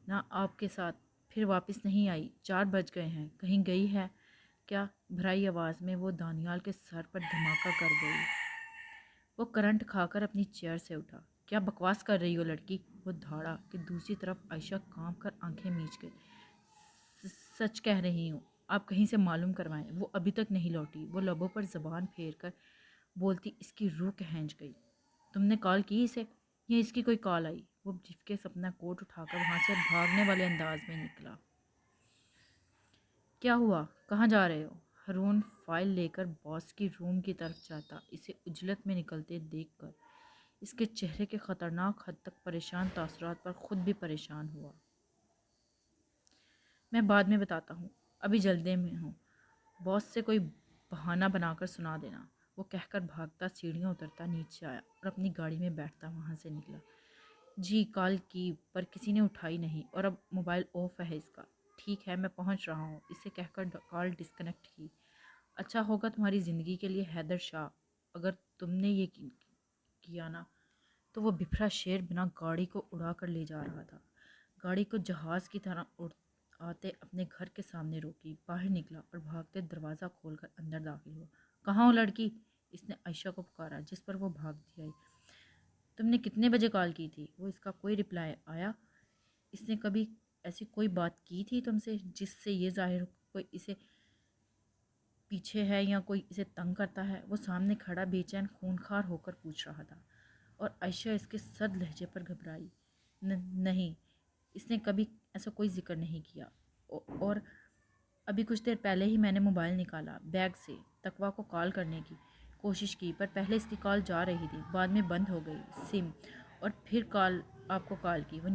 نہ آپ کے ساتھ، پھر واپس نہیں آئی، 4 بج گئے ہیں، کہیں گئی ہے کیا؟ بھرائی آواز میں وہ دانیال کے سر پر دھماکہ کر گئی۔ وہ کرنٹ کھا کر اپنی چیئر سے اٹھا۔ کیا بکواس کر رہی ہو لڑکی؟ وہ دھاڑا کہ دوسری طرف عائشہ کانپ کر آنکھیں میچ گئی۔ سچ کہہ رہی ہوں، آپ کہیں سے معلوم کروائیں، وہ ابھی تک نہیں لوٹی۔ وہ لبوں پر زبان پھیر کر بولتی اس کی روح کھینچ گئی۔ تم نے کال کی اسے یا اس کی کوئی کال آئی؟ وہ بریف کیس اپنا کوٹ اٹھا کر وہاں سے بھاگنے والے انداز میں نکلا۔ کیا ہوا؟ کہاں جا رہے ہو؟ ہارون فائل لے کر باس کی روم کی طرف جاتا اسے عجلت میں نکلتے دیکھ کر اس کے چہرے کے خطرناک حد تک پریشان تاثرات پر خود بھی پریشان ہوا۔ میں بعد میں بتاتا ہوں، ابھی جلدی میں ہوں، باس سے کوئی بہانہ بنا کر سنا دینا۔ وہ کہہ کر بھاگتا سیڑھیاں اترتا نیچے آیا اور اپنی گاڑی میں بیٹھتا وہاں سے نکلا۔ جی کال کی پر کسی نے اٹھائی نہیں اور اب موبائل آف ہے اس کا۔ ٹھیک ہے، میں پہنچ رہا ہوں، اسے کہہ کر کال ڈسکنیکٹ کی۔ اچھا ہوگا تمہاری زندگی کے لیے حیدر شاہ، اگر تم نے یہ کیا نا۔ تو وہ بپھرا شیر بنا گاڑی کو اڑا کر لے جا رہا تھا۔ گاڑی کو جہاز کی طرح آتے اپنے گھر کے سامنے روکی، باہر نکلا اور بھاگتے دروازہ کھول کر اندر داخل ہوا۔ کہاں ہو لڑکی؟ اس نے عائشہ کو پکارا جس پر وہ بھاگتی آئی۔ تم نے کتنے بجے کال کی تھی؟ وہ اس کا کوئی رپلائی آیا؟ اس نے کبھی ایسی کوئی بات کی تھی تم سے جس سے یہ ظاہر ہو کوئی اسے پیچھے ہے یا کوئی اسے تنگ کرتا ہے؟ وہ سامنے کھڑا بے چین خونخوار ہو کر پوچھ رہا تھا اور عائشہ اس کے سرد لہجے پر گھبرائی۔ نہیں، اس نے کبھی ایسا کوئی ذکر نہیں کیا، اور ابھی کچھ دیر پہلے ہی میں نے موبائل نکالا بیگ سے، تقویٰ کو کال کرنے کی کوشش کی، پر پہلے اس کی کال جا رہی تھی، بعد میں بند ہو گئی سم، اور پھر آپ کو کال کی۔ وہ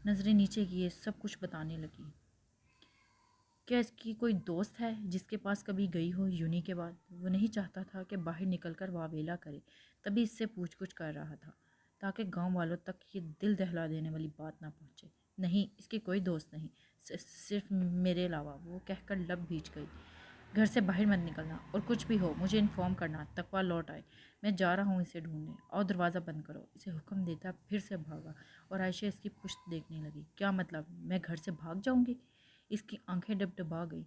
نظریں نیچے کیے سب کچھ بتانے لگی۔ کیا اس کی کوئی دوست ہے جس کے پاس کبھی گئی ہو یونی کے بعد؟ وہ نہیں چاہتا تھا کہ باہر نکل کر واویلا کرے، تبھی اس سے پوچھ گچھ کر رہا تھا تاکہ گاؤں والوں تک یہ دل دہلا دینے والی بات نہ پہنچے۔ نہیں، اس کی کوئی دوست نہیں، صرف میرے علاوہ، وہ کہہ کر لب بھیج گئی۔ گھر سے باہر مت نکلنا، اور کچھ بھی ہو مجھے انفارم کرنا۔ تقویٰ لوٹ آئے۔ میں جا رہا ہوں اسے ڈھونڈنے، اور دروازہ بند کرو، اسے حکم دیتا پھر سے بھاگا اور عائشہ اس کی پشت دیکھنے لگی۔ کیا مطلب؟ میں گھر سے بھاگ جاؤں گی؟ اس کی آنکھیں ڈبڈبا گئی۔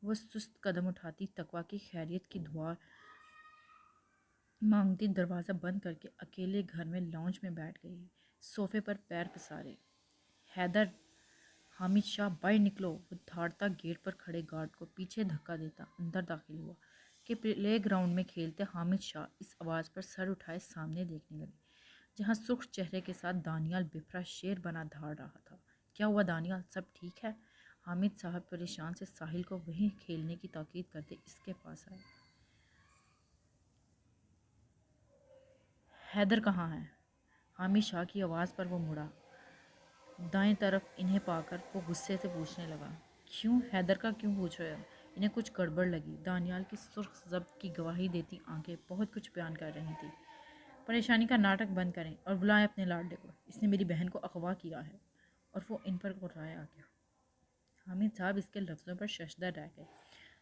وہ سست قدم اٹھاتی تقویٰ کی خیریت کی دعا مانگتی دروازہ بند کر کے اکیلے گھر میں لاؤنج میں بیٹھ گئی، صوفے پر پیر پسارے۔ حیدر، حامد شاہ، باہر نکلو! وہ دھاڑتا گیٹ پر کھڑے گارڈ کو پیچھے دھکا دیتا اندر داخل ہوا کہ پلے گراؤنڈ میں کھیلتے حامد شاہ اس آواز پر سر اٹھائے سامنے دیکھنے لگے جہاں سرخ چہرے کے ساتھ دانیال بپھرا شیر بنا دھاڑ رہا تھا۔ کیا ہوا دانیال، سب ٹھیک ہے؟ حامد صاحب پریشان سے ساحل کو وہیں کھیلنے کی تاکید کرتے اس کے پاس آئے۔ حیدر کہاں ہے؟ حامد شاہ کی آواز پر وہ مڑا۔ دائیں طرف انہیں پا کر وہ غصے سے پوچھنے لگا، کیوں حیدر کا کیوں پوچھ رہے ہو؟ انہیں کچھ گڑبڑ لگی۔ دانیال کی سرخ ضبط کی گواہی دیتی آنکھیں بہت کچھ بیان کر رہی تھیں۔ پریشانی کا ناٹک بند کریں اور بلائیں اپنے لاڈلے کو، اس نے میری بہن کو اغوا کیا ہے۔ اور وہ ان پر غرایا آ گیا۔ حامد صاحب اس کے لفظوں پر ششدر رہ گئے۔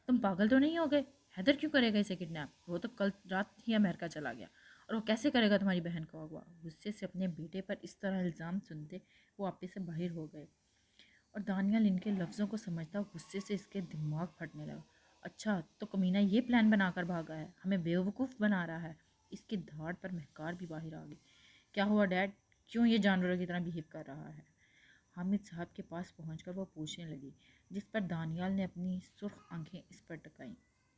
تم پاگل تو نہیں ہو گئے؟ حیدر کیوں کرے گا اسے کڈنیپ؟ وہ تو کل رات ہی امریکہ چلا گیا، اور وہ کیسے کرے گا تمہاری بہن کو اغوا؟ غصے سے اپنے بیٹے پر اس طرح الزام سنتے وہ آپے سے باہر ہو گئے، اور دانیال ان کے لفظوں کو سمجھتا غصے سے اس کے دماغ پھٹنے لگا۔ اچھا تو کمینہ یہ پلان بنا کر بھاگا ہے، ہمیں بیوقوف بنا رہا ہے۔ اس کی دھاڑ پر مہکار بھی باہر آ گئی۔ کیا ہوا ڈیڈ؟ کیوں یہ جانوروں کی طرح بیہیو کر رہا ہے؟ حامد صاحب کے پاس پہنچ کر وہ پوچھنے لگی، جس پر دانیال نے اپنی سرخ آنکھیں اس پر ٹکائیں۔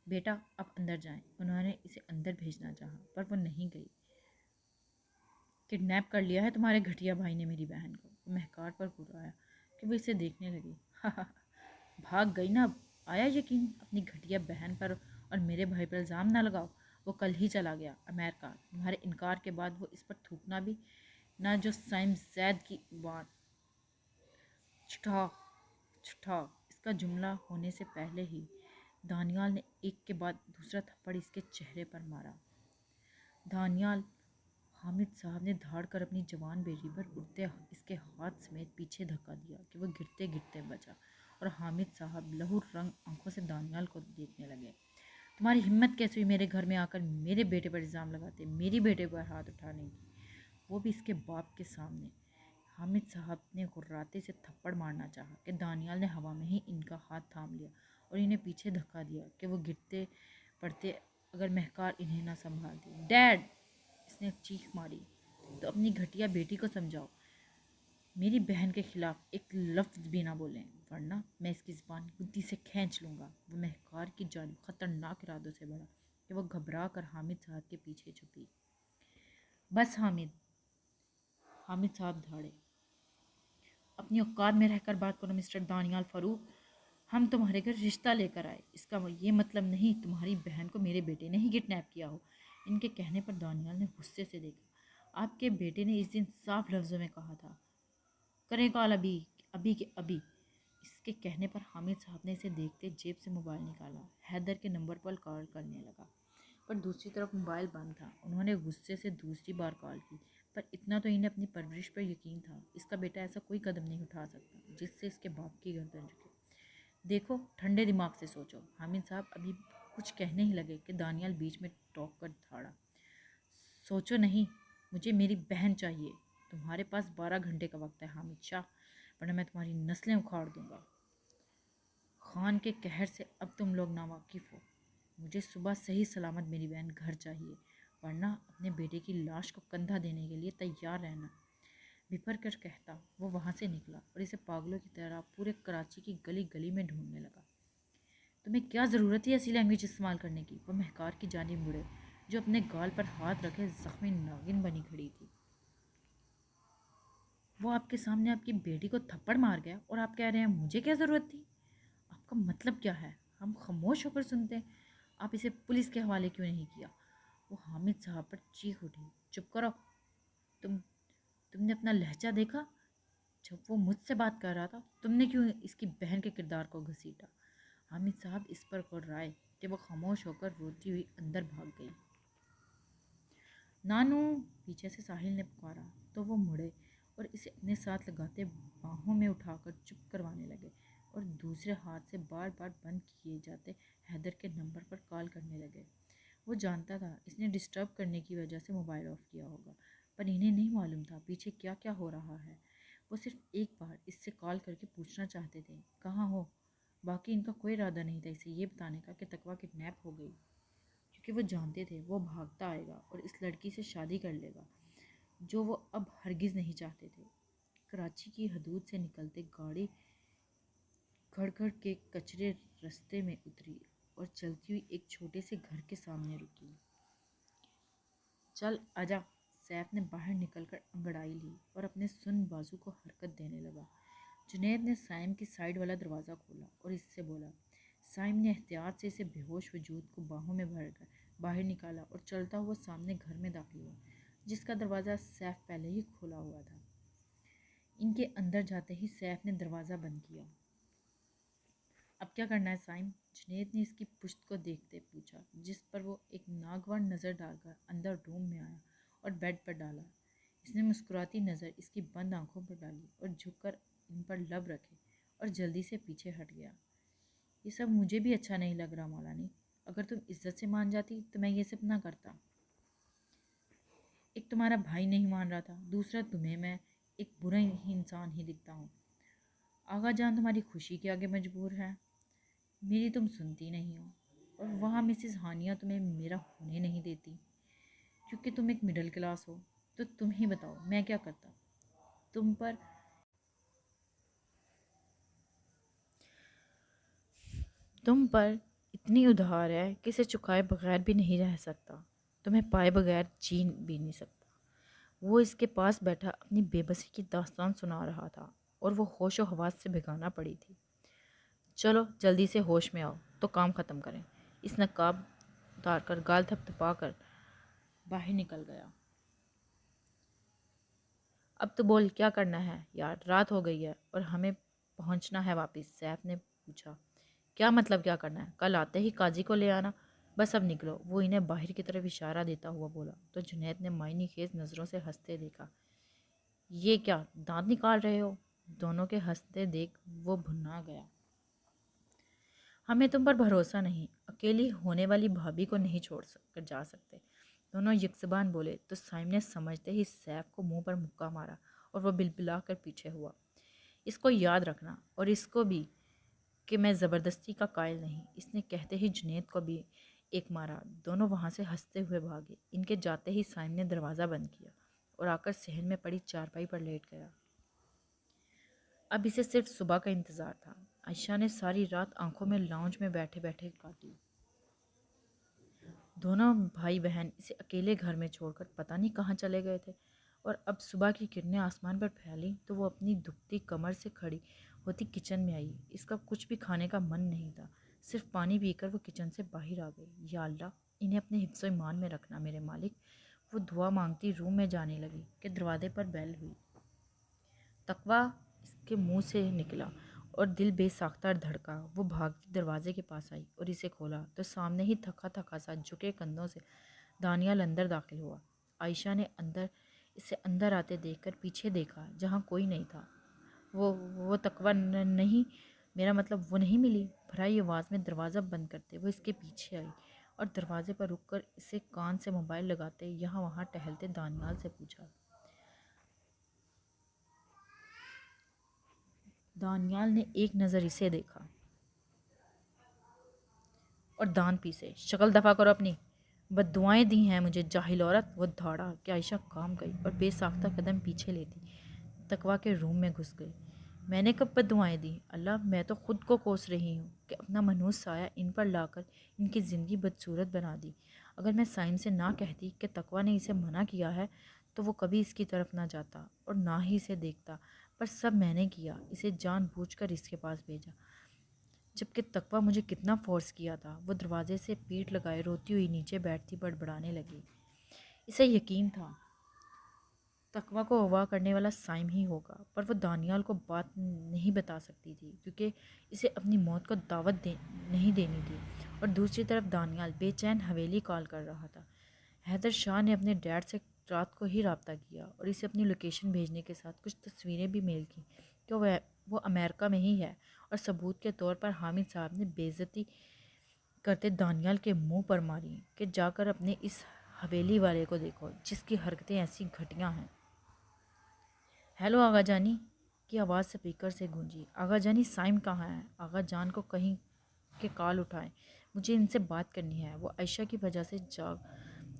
بیٹا آپ اندر جائیں۔ انہوں نے اسے اندر بھیجنا چاہا پر وہ نہیں گئی۔ کڈنیپ کر لیا ہے تمہارے گھٹیا بھائی نے میری بہن کو، وہ مہکار پر گرایا کہ وہ اسے دیکھنے لگی۔ بھاگ گئی نا؟ اب آیا یقین اپنی گھٹیا بہن پر، اور میرے بھائی پر الزام نہ لگاؤ۔ وہ کل ہی چلا گیا امریکہ، تمہارے انکار کے بعد وہ اس پر تھوکنا بھی نہ جو سائم زید کی بات۔ چھٹا چھٹا اس کا جملہ ہونے سے پہلے ہی دانیال نے ایک کے بعد دوسرا تھپڑ اس کے چہرے پر مارا۔ دانیال! حامد صاحب نے دھاڑ کر اپنی جوان بیٹی پر اڑتے اس کے ہاتھ سمیت پیچھے دھکا دیا کہ وہ گرتے گرتے بچا، اور حامد صاحب لہو رنگ آنکھوں سے دانیال کو دیکھنے لگے۔ تمہاری ہمت کیسے ہوئی میرے گھر میں آ کر میرے بیٹے پر الزام لگاتے، میری بیٹے پر ہاتھ اٹھانے کی، وہ بھی اس کے باپ کے سامنے؟ حامد صاحب نے غراتے سے تھپڑ مارنا چاہا کہ دانیال نے ہوا میں ہی ان کا ہاتھ تھام لیا اور انہیں پیچھے دھکا دیا کہ وہ گرتے پڑتے اگر مہکار انہیں نہ سنبھالتی۔ ڈیڈ! اس نے چیخ ماری، تو اپنی گھٹیا بیٹی کو سمجھاؤ، میری بہن کے خلاف ایک لفظ بھی نہ بولیں ورنہ میں اس کی زبان گدی سے کھینچ لوں گا۔ وہ مہکار کی جانب خطرناک ارادوں سے بڑھا کہ وہ گھبرا کر حامد صاحب کے پیچھے چھپی۔ بس حامد! حامد صاحب دھاڑے۔ اپنی اوقات میں رہ کر بات کرو مسٹر دانیال فاروق، ہم تمہارے گھر رشتہ لے کر آئے، اس کا یہ مطلب نہیں تمہاری بہن کو میرے بیٹے نے ہی کڈنیپ کیا ہو۔ ان کے کہنے پر دانیال نے غصے سے دیکھا۔ آپ کے بیٹے نے اس دن صاف لفظوں میں کہا تھا، کریں کال ابھی ابھی کے ابھی۔ اس کے کہنے پر حامد صاحب نے اسے دیکھتے جیب سے موبائل نکالا، حیدر کے نمبر پر کال کرنے لگا، پر دوسری طرف موبائل بند تھا۔ انہوں نے غصے سے دوسری بار کال کی، پر اتنا تو انہیں اپنی پرورش پر یقین تھا، اس کا بیٹا ایسا کوئی قدم نہیں اٹھا سکتا جس سے اس کے باپ کی گردن جھکے۔ دیکھو ٹھنڈے دماغ سے سوچو۔ حامد صاحب ابھی کچھ کہنے ہی لگے کہ دانیال بیچ میں ٹوک کر دھاڑا۔ سوچو نہیں، مجھے میری بہن چاہیے۔ تمہارے پاس 12 گھنٹے کا وقت ہے حامد شاہ، ورنہ میں تمہاری نسلیں اکھاڑ دوں گا۔ خان کے قہر سے اب تم لوگ ناواقف ہو۔ مجھے صبح صحیح سلامت میری بہن گھر چاہیے، ورنہ اپنے بیٹے کی لاش کو کندھا دینے کے لیے تیار رہنا۔ بھپر کر کہتا وہ وہاں سے نکلا اور اسے پاگلوں کی طرح پورے کراچی کی گلی گلی میں ڈھونڈنے لگا۔ تمہیں کیا ضرورت ہے ایسی لینگویج استعمال کرنے کی؟ وہ مہکار کی جانب مڑے جو اپنے گال پر ہاتھ رکھے زخمی ناگن بنی کھڑی تھی۔ وہ آپ کے سامنے آپ کی بیٹی کو تھپڑ مار گیا اور آپ کہہ رہے ہیں مجھے کیا ضرورت تھی؟ آپ کا مطلب کیا ہے؟ ہم خاموش ہو کر سنتے ہیں، آپ اسے پولیس کے حوالے کیوں نہیں کیا؟ وہ حامد صاحب پر چیخ اٹھی، چپ کرو! تم نے اپنا لہجہ دیکھا؟ جب وہ مجھ سے بات کر رہا تھا تم نے کیوں اس کی بہن کے کردار کو گھسیٹا؟ حامد صاحب اس پر غرائے کہ وہ خاموش ہو کر روتی ہوئی اندر بھاگ گئی۔ نانو! پیچھے سے ساحل نے پکارا تو وہ مڑے اور اسے اپنے ساتھ لگاتے باہوں میں اٹھا کر چپ کروانے لگے، اور دوسرے ہاتھ سے بار بار بند کیے جاتے حیدر کے نمبر پر کال کرنے لگے۔ وہ جانتا تھا اس نے ڈسٹرب کرنے کی وجہ سے موبائل آف کیا ہوگا، پر انہیں نہیں معلوم تھا پیچھے کیا کیا ہو رہا ہے۔ وہ صرف ایک بار اس سے کال کر کے پوچھنا چاہتے تھے کہاں ہو، باقی ان کا کوئی ارادہ نہیں تھا اسے یہ بتانے کا کہ تقویٰ کڈنیپ ہو گئی، کیونکہ وہ جانتے تھے وہ بھاگتا آئے گا اور اس لڑکی سے شادی کر لے گا جو وہ اب ہرگز نہیں چاہتے تھے۔ کراچی کی حدود سے نکلتے گاڑی گھڑ گھڑ کے کچرے رستے میں اتری اور چلتی ہوئی ایک چھوٹے سے گھر کے سامنے رکی۔ چل آجا! سیف نے باہر نکل کر انگڑائی لی اور اپنے سن بازو کو حرکت دینے لگا۔ جنید نے سائم کی سائڈ والا دروازہ کھولا اور اس سے بولا۔ سائم نے احتیاط سے اسے بے ہوش وجود کو باہوں میں بھر کر باہر نکالا اور چلتا ہوا سامنے گھر میں داخل ہوا، جس کا دروازہ سیف پہلے ہی کھولا ہوا تھا۔ ان کے اندر جاتے ہی سیف نے دروازہ بند کیا۔ اب کیا کرنا ہے سائم؟ جنید نے اس کی پشت کو دیکھتے پوچھا، جس پر وہ ایک ناگوار نظر ڈال کر اندر روم میں آیا اور بیڈ پر ڈالا۔ اس نے مسکراتی نظر اس کی بند آنکھوں پر ڈالی اور جھک کر ان پر لب رکھے اور جلدی سے پیچھے ہٹ گیا۔ یہ سب مجھے بھی اچھا نہیں لگ رہا مولانی، اگر تم عزت سے مان جاتی تو میں یہ سب نہ کرتا۔ ایک تمہارا بھائی نہیں مان رہا تھا، دوسرا تمہیں میں ایک برا انسان ہی دکھتا ہوں۔ آغا جان تمہاری خوشی کے آگے مجبور ہے، میری تم سنتی نہیں ہو، اور وہاں مسز ہانیہ تمہیں میرا ہونے نہیں دیتی کیونکہ تم ایک مڈل کلاس ہو۔ تو تم ہی بتاؤ میں کیا کرتا؟ تم پر تم پر اتنی ادھار ہے کہ اسے چکائے بغیر بھی نہیں رہ سکتا، تمہیں پائے بغیر جی بھی نہیں سکتا۔ وہ اس کے پاس بیٹھا اپنی بے بسی کی داستان سنا رہا تھا اور وہ ہوش و حواس سے بھگانا پڑی تھی۔ چلو جلدی سے ہوش میں آؤ تو کام ختم کریں۔ اس نقاب اتار کر گال تھپ تھپا کر باہر نکل گیا۔ اب تو بول کیا کرنا ہے یار، رات ہو گئی ہے اور ہمیں پہنچنا ہے واپس۔ سیف نے پوچھا۔ کیا مطلب کیا کرنا ہے؟ کل آتے ہی قاضی کو لے آنا۔ بس اب نکلو، وہ انہیں باہر کی طرف اشارہ دیتا ہوا بولا تو جنید نے معنی خیز نظروں سے ہنستے دیکھا۔ یہ کیا دانت نکال رہے ہو؟ دونوں کے ہنستے دیکھ وہ بھنا گیا۔ ہمیں تم پر بھروسہ نہیں، اکیلی ہونے والی بھابھی کو نہیں چھوڑ کر جا سکتے۔ دونوں یک زبان بولے تو سائم نے سمجھتے ہی سیف کو منہ پر مکہ مارا اور وہ بلبلا کر پیچھے ہوا۔ اس کو یاد رکھنا، اور اس کو بھی کہ میں زبردستی کا قائل نہیں، اس نے کہتے ہی جنید کو بھی ایک مارا۔ دونوں وہاں سے ہنستے ہوئے بھاگے۔ ان کے جاتے ہی سائم نے دروازہ بند کیا اور آ کر صحن میں پڑی چارپائی پر لیٹ گیا۔ اب اسے صرف صبح کا انتظار تھا۔ عائشہ نے ساری رات آنکھوں میں لاؤنج میں بیٹھے بیٹھے کاٹی۔ دونوں بھائی بہن اسے اکیلے گھر میں چھوڑ کر پتہ نہیں کہاں چلے گئے تھے، اور اب صبح کی کرنیں آسمان پر پھیلیں تو وہ اپنی دکھتی کمر سے کھڑی ہوتی کچن میں آئی۔ اس کا کچھ بھی کھانے کا من نہیں تھا، صرف پانی پی کر وہ کچن سے باہر آ گئی۔ یا اللہ، انہیں اپنے حفظ و ایمان میں رکھنا میرے مالک۔ وہ دعا مانگتی روم میں جانے لگی کہ دروازے پر بیل ہوئی۔ تقویٰ اس کے منہ سے نکلا اور دل بے ساختہ دھڑکا۔ وہ بھاگتی دروازے کے پاس آئی اور اسے کھولا تو سامنے ہی تھکا تھکا سا جھکے کندھوں سے دانیال اندر داخل ہوا۔ عائشہ نے اسے اندر آتے دیکھ کر پیچھے دیکھا جہاں کوئی نہیں تھا۔ وہ تقویٰ نہیں، میرا مطلب وہ نہیں ملی؟ بھرائی آواز میں دروازہ بند کرتے وہ اس کے پیچھے آئی اور دروازے پر رک کر اسے کان سے موبائل لگاتے یہاں وہاں ٹہلتے دانیال سے پوچھا۔ دانیال نے ایک نظر اسے دیکھا اور دان پیسے۔ شکل دفع کرو اپنی، بد دعائیں دی ہیں مجھے جاہل عورت۔ وہ دھاڑا کہ عائشہ کام گئی اور بے ساختہ قدم پیچھے لیتی تقویٰ کے روم میں گھس گئی۔ میں نے کب بد دعائیں دی؟ اللہ، میں تو خود کو کوس رہی ہوں کہ اپنا منحوس سایہ ان پر لا کر ان کی زندگی بدصورت بنا دی۔ اگر میں سائم سے نہ کہتی کہ تقویٰ نے اسے منع کیا ہے تو وہ کبھی اس کی طرف نہ جاتا اور نہ ہی اسے دیکھتا، پر سب میں نے کیا، اسے جان بوجھ کر اس کے پاس بھیجا، جبکہ تقویٰ مجھے کتنا فورس کیا تھا۔ وہ دروازے سے پیٹھ لگائے روتی ہوئی نیچے بیٹھتی بڑبڑانے لگی۔ اسے یقین تھا تقویٰ کو اغوا کرنے والا سائم ہی ہوگا، پر وہ دانیال کو بات نہیں بتا سکتی تھی کیونکہ اسے اپنی موت کو دعوت نہیں دینی تھی۔ اور دوسری طرف دانیال بے چین حویلی کال کر رہا تھا۔ حیدر شاہ نے اپنے ڈیڈ سے رات کو ہی رابطہ کیا اور اسے اپنی لوکیشن بھیجنے کے ساتھ کچھ تصویریں بھی میل کی کہ وہ امریکہ میں ہی ہے، اور ثبوت کے طور پر حامد صاحب نے بے عزتی کرتے دانیال کے منہ پر ماری کہ جا کر اپنے اس حویلی والے کو دیکھو جس کی حرکتیں ایسی گھٹیا ہیں۔ ہیلو آغا جانی کی آواز سپیکر سے گونجی۔ آغا جانی، سائم کہاں ہے؟ آغا جان کو کہیں کہ کال اٹھائیں، مجھے ان سے بات کرنی ہے۔ وہ عائشہ کی وجہ سے جاگ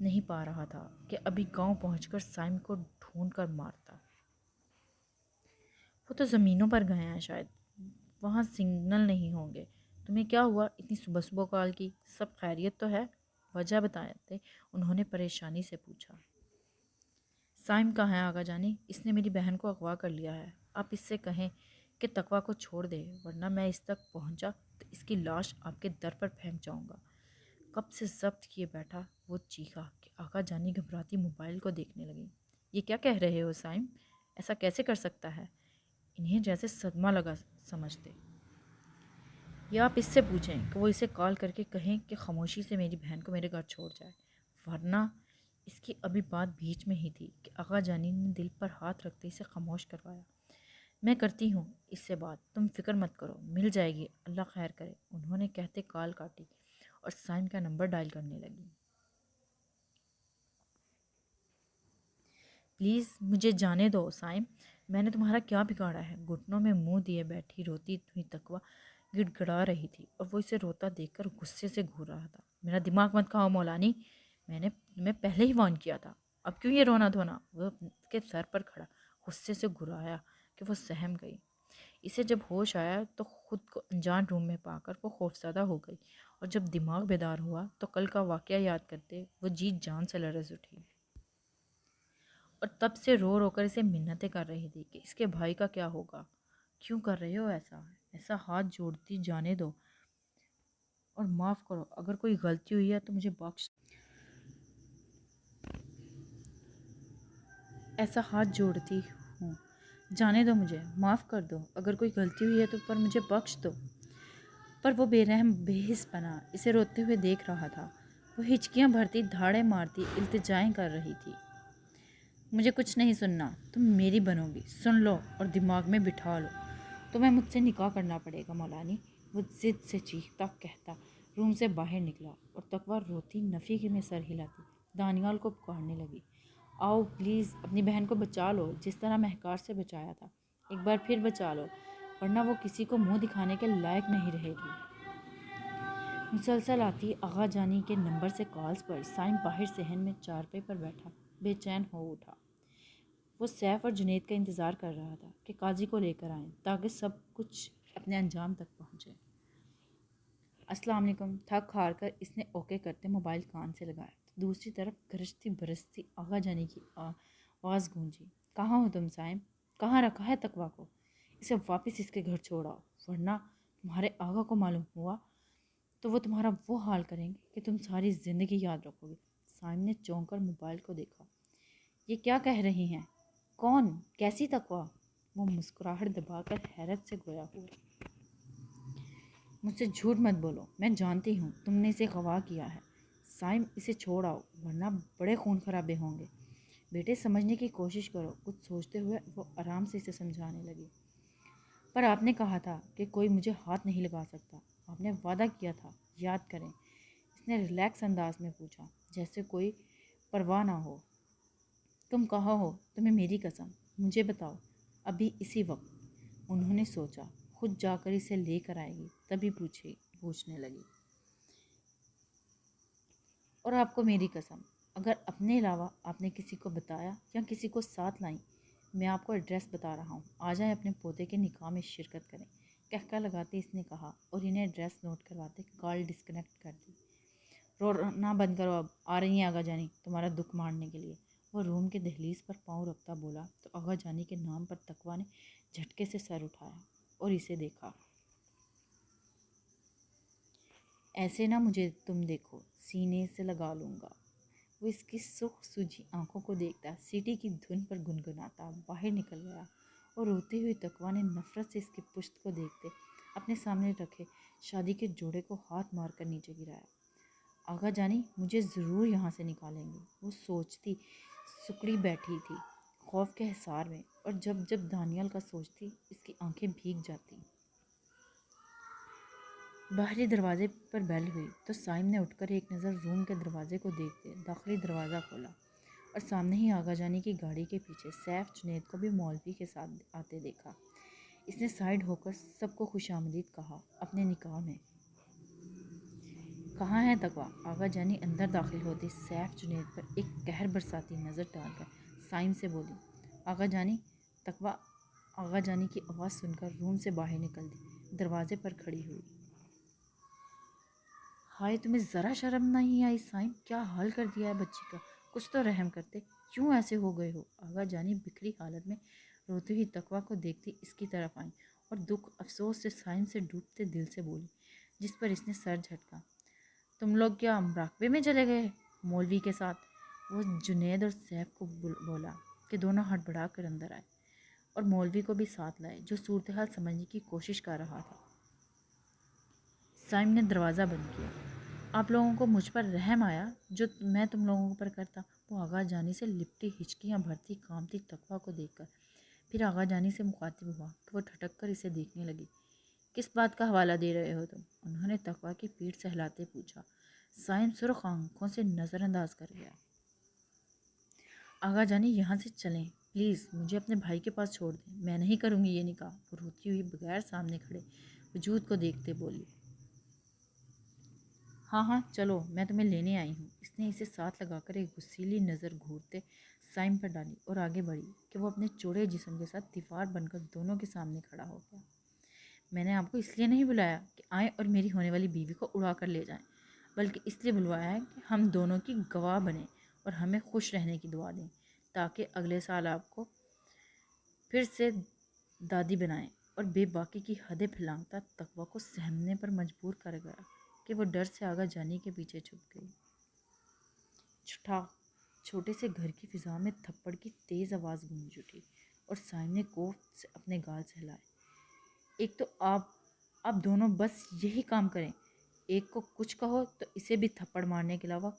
نہیں پا رہا تھا کہ ابھی گاؤں پہنچ کر سائم کو ڈھونڈ کر مارتا۔ وہ تو زمینوں پر گئے ہیں، شاید وہاں سگنل نہیں ہوں گے۔ تمہیں کیا ہوا اتنی صبح صبح کال کی؟ سب خیریت تو ہے؟ وجہ بتاتے انہوں نے پریشانی سے پوچھا۔ سائم کہاں ہے آغا جانی؟ اس نے میری بہن کو اغوا کر لیا ہے۔ آپ اس سے کہیں کہ تقویٰ کو چھوڑ دے ورنہ میں اس تک پہنچا تو اس کی لاش آپ کے در پر پھینک جاؤں گا۔ کب سے ضبط کیے بیٹھا وہ چیخا کہ آقا جانی گھبراتی موبائل کو دیکھنے لگی۔ یہ کیا کہہ رہے ہو سائم؟ ایسا کیسے کر سکتا ہے؟ انہیں جیسے صدمہ لگا سمجھتے۔ یا آپ اس سے پوچھیں کہ وہ اسے کال کر کے کہیں کہ خاموشی سے میری بہن کو میرے گھر چھوڑ جائے، ورنہ اس کی ابھی بات بیچ میں ہی تھی کہ آقا جانی نے دل پر ہاتھ رکھتے اسے خاموش کروایا۔ میں کرتی ہوں اس سے بات، تم فکر مت کرو، مل جائے گی، اللہ خیر کرے، انہوں نے کہتے کال کاٹی اور سائم کا نمبر ڈائل کرنے لگی۔ پلیز مجھے جانے دو سائم، میں نے تمہارا کیا بگاڑا ہے؟ گھٹنوں میں منہ دیے بیٹھی روتی ہوئی تقویٰ گڑ گڑا رہی تھی اور وہ اسے روتا دیکھ کر غصے سے گھور رہا تھا۔ میرا دماغ مت کھاؤ مولانی، میں نے تمہیں پہلے ہی وارن کیا تھا، اب کیوں یہ رونا دھونا؟ وہ اس کے سر پر کھڑا غصے سے گھرایا کہ وہ سہم گئی۔ اسے جب ہوش آیا تو خود کو انجان روم میں پا کر وہ خوفزدہ ہو گئی، اور جب دماغ بیدار ہوا تو کل کا واقعہ یاد کرتے وہ جی جان سے لرز اٹھی، اور تب سے رو رو کر اسے منتیں کر رہی تھی کہ اس کے بھائی کا کیا ہوگا۔ کیوں کر رہے ہو ایسا؟ ایسا ہاتھ جوڑتی، جانے دو اور معاف کرو، اگر کوئی غلطی ہوئی ہے تو مجھے بخش، ایسا ہاتھ جوڑتی ہوں، جانے دو، مجھے معاف کر دو، اگر کوئی غلطی ہوئی ہے تو پر مجھے بخش دو۔ پر وہ بے رحم بے حس پنا اسے روتے ہوئے دیکھ رہا تھا۔ وہ ہچکیاں بھرتی، دھاڑے مارتی التجائیں کر رہی تھی۔ مجھے کچھ نہیں سننا، تم میری بنو گی، سن لو اور دماغ میں بٹھا لو، تمہیں مجھ سے نکاح کرنا پڑے گا مولانی، وہ ضد سے چیختا کہتا روم سے باہر نکلا، اور تقویٰ روتی نفی میں سر ہلاتی دانیال کو پکارنے لگی۔ آؤ پلیز اپنی بہن کو بچا لو، جس طرح مہکار سے بچایا تھا، ایک بار پھر بچا لو، ورنہ وہ کسی کو منہ دکھانے کے لائق نہیں رہے گی۔ مسلسل آتی آغا جانی کے نمبر سے کالز پر سائم باہر صحن میں چارپے پر بیٹھا بے چین ہو اٹھا۔ وہ سیف اور جنید کا انتظار کر رہا تھا کہ قاضی کو لے کر آئیں تاکہ سب کچھ اپنے انجام تک پہنچے۔ السلام علیکم، تھک ہار کر اس نے اوکے کرتے موبائل کان سے لگایا تو دوسری طرف گرجتی برستی آغا جانی کی آواز گونجی۔ کہاں ہو تم سائم؟ کہاں رکھا ہے تقویٰ کو؟ اسے واپس اس کے گھر چھوڑاؤ، ورنہ تمہارے آغا کو معلوم ہوا تو وہ تمہارا وہ حال کریں گے کہ تم ساری زندگی یاد رکھو گے۔ سائم نے چونک کر موبائل کو دیکھا۔ یہ کیا کہہ رہی ہیں؟ کون؟ کیسی تقویٰ؟ وہ مسکراہٹ دبا کر حیرت سے گویا ہوا۔ مجھ سے جھوٹ مت بولو، میں جانتی ہوں تم نے اسے غوا کیا ہے۔ سائم اسے چھوڑ آؤ ورنہ بڑے خون خرابے ہوں گے۔ بیٹے سمجھنے کی کوشش کرو، کچھ سوچتے ہوئے وہ آرام سے اسے سمجھانے لگی۔ پر آپ نے کہا تھا کہ کوئی مجھے ہاتھ نہیں لگا سکتا، آپ نے وعدہ کیا تھا، یاد کریں۔ اس نے ریلیکس انداز میں پوچھا، جیسے کوئی پرواہ نہ ہو۔ تم کہاں ہو؟ تمہیں میری قسم، مجھے بتاؤ ابھی اسی وقت۔ انہوں نے سوچا خود جا کر اسے لے کر آئے گی تبھی پوچھنے لگی۔ اور آپ کو میری قسم، اگر اپنے علاوہ آپ نے کسی کو بتایا یا کسی کو ساتھ لائیں، میں آپ کو ایڈریس بتا رہا ہوں، آ جائیں اپنے پوتے کے نکاح میں شرکت کریں۔ کہکا لگاتے اس نے کہا اور انہیں ایڈریس نوٹ کرواتے کال ڈسکنیکٹ کر دی۔ رونا بند کرو، اب آ رہی ہیں آغا جانی تمہارا دکھ مارنے کے لیے۔ وہ روم کے دہلیز پر پاؤں رکھتا بولا تو آغا جانی کے نام پر تقویٰ نے جھٹکے سے سر اٹھایا اور اسے دیکھا۔ ایسے نہ مجھے تم دیکھو، سینے سے لگا لوں گا۔ وہ اس کی سرخ سوجی آنکھوں کو دیکھتا سیٹی کی دھن پر گنگناتا باہر نکل گیا، اور روتی ہوئی تقویٰ نے نفرت سے اس کی پشت کو دیکھتے اپنے سامنے رکھے شادی کے جوڑے کو ہاتھ مار کر نیچے گرایا۔ آغا جانی مجھے ضرور یہاں سے نکالیں گے، وہ سوچتی سکڑی بیٹھی تھی خوف کے حصار میں، اور جب جب دانیال کا سوچتی اس کی آنکھیں بھیگ جاتی۔ باہری دروازے پر بیل ہوئی تو سائم نے اٹھ کر ایک نظر روم کے دروازے کو دیکھتے داخلی دروازہ کھولا، اور سامنے ہی آغا جانی کی گاڑی کے پیچھے سیف جنید کو بھی مولوی کے ساتھ آتے دیکھا۔ اس نے سائیڈ ہو کر سب کو خوش آمدید کہا اپنے نکاح میں۔ کہاں ہے تقویٰ؟ آغا جانی اندر داخل ہوتی سیف جنید پر ایک قہر برساتی نظر ڈال کر سائم سے بولی۔ آغا جانی۔ تقویٰ آغا جانی کی آواز سن کر روم سے باہر نکل دی، دروازے پر کھڑی ہوئی۔ ہائے تمہیں ذرا شرم نہیں آئی سائم؟ کیا حال کر دیا ہے بچی کا، کچھ تو رحم کرتے، کیوں ایسے ہو گئے ہو؟ آغا جانی بکھری حالت میں روتی ہوئی تقویٰ کو دیکھتی اس کی طرف آئیں اور دکھ افسوس سے سائم سے ڈوبتے دل سے بولی، جس پر اس نے سر جھٹکا۔ تم لوگ کیا مراقبے میں چلے گئے مولوی کے ساتھ؟ وہ جنید اور سیف کو بولا کہ دونوں ہڑبڑا کر اندر آئے اور مولوی کو بھی ساتھ لائے، جو صورتحال سمجھنے کی کوشش کر رہا تھا۔ سائم نے دروازہ بند کیا۔ آپ لوگوں کو مجھ پر رحم آیا جو میں تم لوگوں پر کرتا؟ وہ آغا جانی سے لپٹی ہچکیاں بھرتی کامتی تقویٰ کو دیکھ کر پھر آغا جانی سے مخاطب ہوا کہ وہ ٹھٹک کر اسے دیکھنے لگی۔ کس بات کا حوالہ دے رہے ہو تم؟ انہوں نے تقویٰ کی پیٹھ سہلاتے پوچھا۔ سائم سرخ آنکھوں سے نظر انداز کر گیا۔ آغا جانی یہاں سے چلیں پلیز، مجھے اپنے بھائی کے پاس چھوڑ دیں، میں نہیں کروں گی یہ نکاح۔ وہ روتی ہوئی بغیر سامنے کھڑے وجود کو دیکھتے بولی۔ ہاں ہاں چلو، میں تمہیں لینے آئی ہوں۔ اس نے اسے ساتھ لگا کر ایک غصیلی نظر گھورتے سائم پر ڈالی اور آگے بڑھی کہ وہ اپنے چوڑے جسم کے ساتھ دیوار بن کر دونوں کے سامنے کھڑا ہو گیا۔ میں نے آپ کو اس لیے نہیں بلایا کہ آئیں اور میری ہونے والی بیوی کو اڑا کر لے جائیں، بلکہ اس لیے بلوایا ہے کہ ہم دونوں کی گواہ بنیں اور ہمیں خوش رہنے کی دعا دیں، تاکہ اگلے سال آپ کو پھر سے دادی بنائیں۔ اور بے باکی کی حدیں پھلانگتا تقویٰ کو سہمنے پر مجبور کر گیا کہ وہ ڈر سے آگا جانی کے پیچھے چھپ گئی۔ چھوٹے سے گھر کی فضا میں تھپڑ کی تیز آواز گونج اٹھی اور سائم نے کوفت سے اپنے گال سہلائے۔ ایک تو آپ دونوں بس یہی کام کریں، ایک کو کچھ کہو تو اسے بھی تھپڑ مارنے کے علاوہ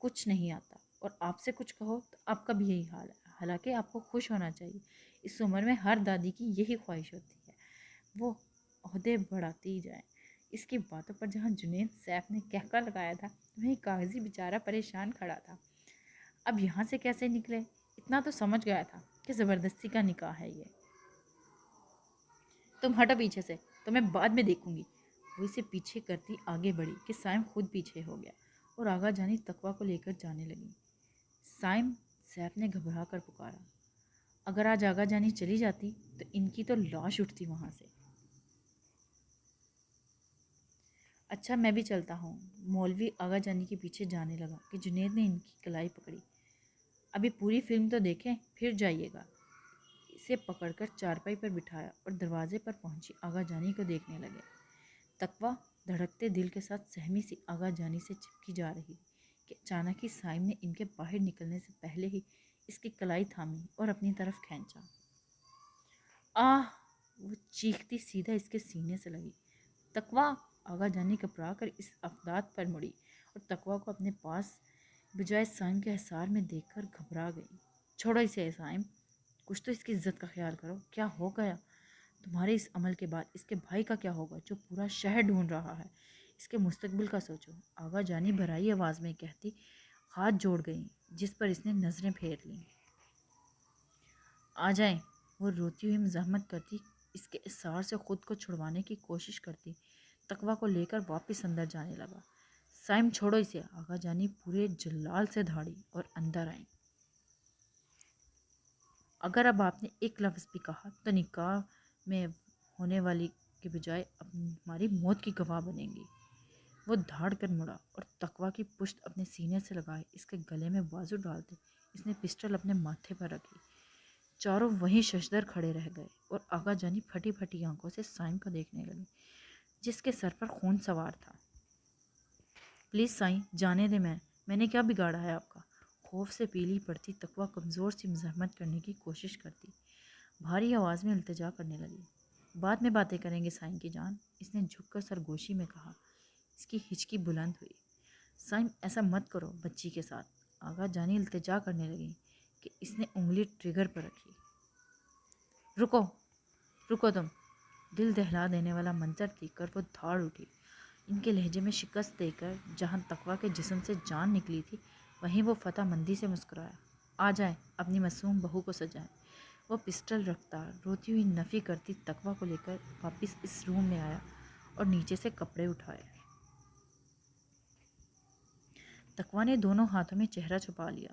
کچھ نہیں آتا، اور آپ سے کچھ کہو تو آپ کا بھی یہی حال ہے۔ حالانکہ آپ کو خوش ہونا چاہیے، اس عمر میں ہر دادی کی یہی خواہش ہوتی ہے، وہ عہدے بڑھاتی جائیں۔ اس کی باتوں پر جہاں جنید سیف نے کہکا لگایا تھا، وہیں کاغذی بیچارہ پریشان کھڑا تھا۔ اب یہاں سے کیسے نکلے؟ اتنا تو سمجھ گیا تھا کہ زبردستی کا نکاح ہے یہ۔ تم ہٹو پیچھے سے، تو میں بعد میں دیکھوں گی۔ وہ اسے پیچھے کرتی آگے بڑھی کہ سائم خود پیچھے ہو گیا اور آغا جانی تقویٰ کو لے کر جانے لگی۔ سائم، سیف نے گھبرا کر پکارا۔ اگر آج آغا جانی چلی جاتی تو ان کی تو لاش اٹھتی وہاں سے۔ اچھا میں بھی چلتا ہوں۔ مولوی آغا جانی کے پیچھے جانے لگا کہ جنید نے ان کی کلائی پکڑی۔ ابھی پوری فلم تو دیکھیں پھر جائیے گا۔ اسے پکڑ کر چارپائی پر بٹھایا اور دروازے پر پہنچی آغا جانی کو دیکھنے لگے۔ تقویٰ دھڑکتے دل کے ساتھ سہمی سی آغا جانی سے چپکی جا رہی کہ اچانک ہی سائم نے ان کے باہر نکلنے سے پہلے ہی اس کی کلائی تھامی اور اپنی طرف کھینچا۔ آہ! وہ چیختی سیدھا اس کے سینے سے لگی۔ تقویٰ! آغا جانی گھبرا کر اس افداد پر مڑی اور تقویٰ کو اپنے پاس بجائے سائم کے حصار میں دیکھ کر گھبرا گئی۔ چھوڑو اسے سائم، کچھ تو اس کی عزت کا خیال کرو۔ کیا ہو گیا؟ تمہارے اس عمل کے بعد اس کے بھائی کا کیا ہوگا جو پورا شہر ڈھونڈ رہا ہے؟ اس کے مستقبل کا سوچو۔ آغا جانی بھرائی آواز میں کہتی ہاتھ جوڑ گئیں، جس پر اس نے نظریں پھیر لیں۔ آ جائیں، وہ روتی ہوئی مزاحمت کرتی اس کے اصرار سے خود کو چھڑوانے کی کوشش کرتی تقویٰ کو لے کر واپس اندر جانے لگا۔ سائم چھوڑو اسے، آغا جانی پورے جلال سے دھاڑی اور اندر آئیں۔ اگر اب آپ نے ایک لفظ بھی کہا تو نکاح میں ہونے والی کے بجائے ہماری موت کی گواہ بنیں گی۔ وہ دھاڑ کر مڑا اور تقویٰ کی پشت اپنے سینے سے لگائے اس کے گلے میں بازو ڈالتے اس نے پسٹل اپنے ماتھے پر رکھی۔ چاروں وہیں ششدر کھڑے رہ گئے اور آغا جانی پھٹی پھٹی آنکھوں سے سائم کو دیکھنے لگی، جس کے سر پر خون سوار تھا۔ پلیز سائیں، جانے دیں، میں نے کیا بگاڑا ہے آپ کا؟ خوف سے پیلی پڑتی تقویٰ کمزور سی مزاحمت کرنے کی کوشش کرتی بھاری آواز میں التجا کرنے لگی۔ بعد میں باتیں کریں گے سائیں کی جان، اس نے جھک کر سرگوشی میں کہا۔ اس کی ہچکی بلند ہوئی۔ سائم ایسا مت کرو بچی کے ساتھ، آغا جانی التجا کرنے لگی کہ اس نے انگلی ٹریگر پر رکھی۔ رکو رکو تم! دل دہلا دینے والا منظر دیکھ کر وہ دھاڑ اٹھی۔ ان کے لہجے میں شکست دے کر جہاں تقویٰ کے جسم سے جان نکلی تھی، وہیں وہ فتح مندی سے مسکرایا۔ آ جائیں، اپنی معصوم بہو کو سجائیں۔ وہ پسٹل رکھتا روتی ہوئی نفی کرتی تقویٰ کو لے کر واپس اس روم میں آیا اور نیچے سے کپڑے اٹھائے۔ تقویٰ نے دونوں ہاتھوں میں چہرہ چھپا لیا۔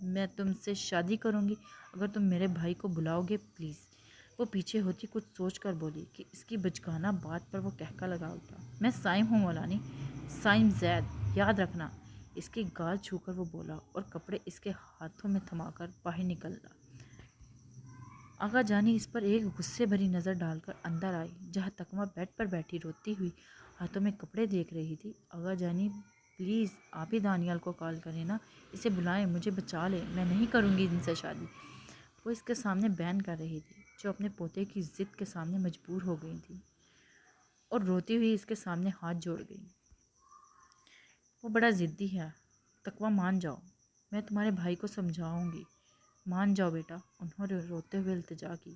میں تم سے شادی کروں گی اگر تم میرے بھائی کو بلاؤ گے پلیز۔ وہ پیچھے ہوتی کچھ سوچ کر بولی کہ اس کی بچگانہ بات پر وہ کہکا لگا اٹھا۔ میں سائم ہوں مولانی، سائم زید، یاد رکھنا۔ اس کی گال چھو کر وہ بولا اور کپڑے اس کے ہاتھوں میں تھما کر باہر نکلا۔ آغا جانی اس پر ایک غصے بھری نظر ڈال کر اندر آئی جہاں تکمہ بیڈ پر بیٹھی روتی ہوئی ہاتھوں میں کپڑے دیکھ رہی تھی۔ آغا جانی پلیز آپ ہی دانیال کو کال کریں نا، اسے بلائیں، مجھے بچا لے، میں نہیں کروں گی ان سے شادی۔ وہ اس کے سامنے بیان کر رہی تھی جو اپنے پوتے کی ضد کے سامنے مجبور ہو گئی تھی اور روتی ہوئی اس کے سامنے ہاتھ جوڑ گئی۔ وہ بڑا ضدی ہے، تقویٰ مان جاؤ، میں تمہارے بھائی کو سمجھاؤں گی، مان جاؤ بیٹا، انہوں نے روتے ہوئے التجا کی۔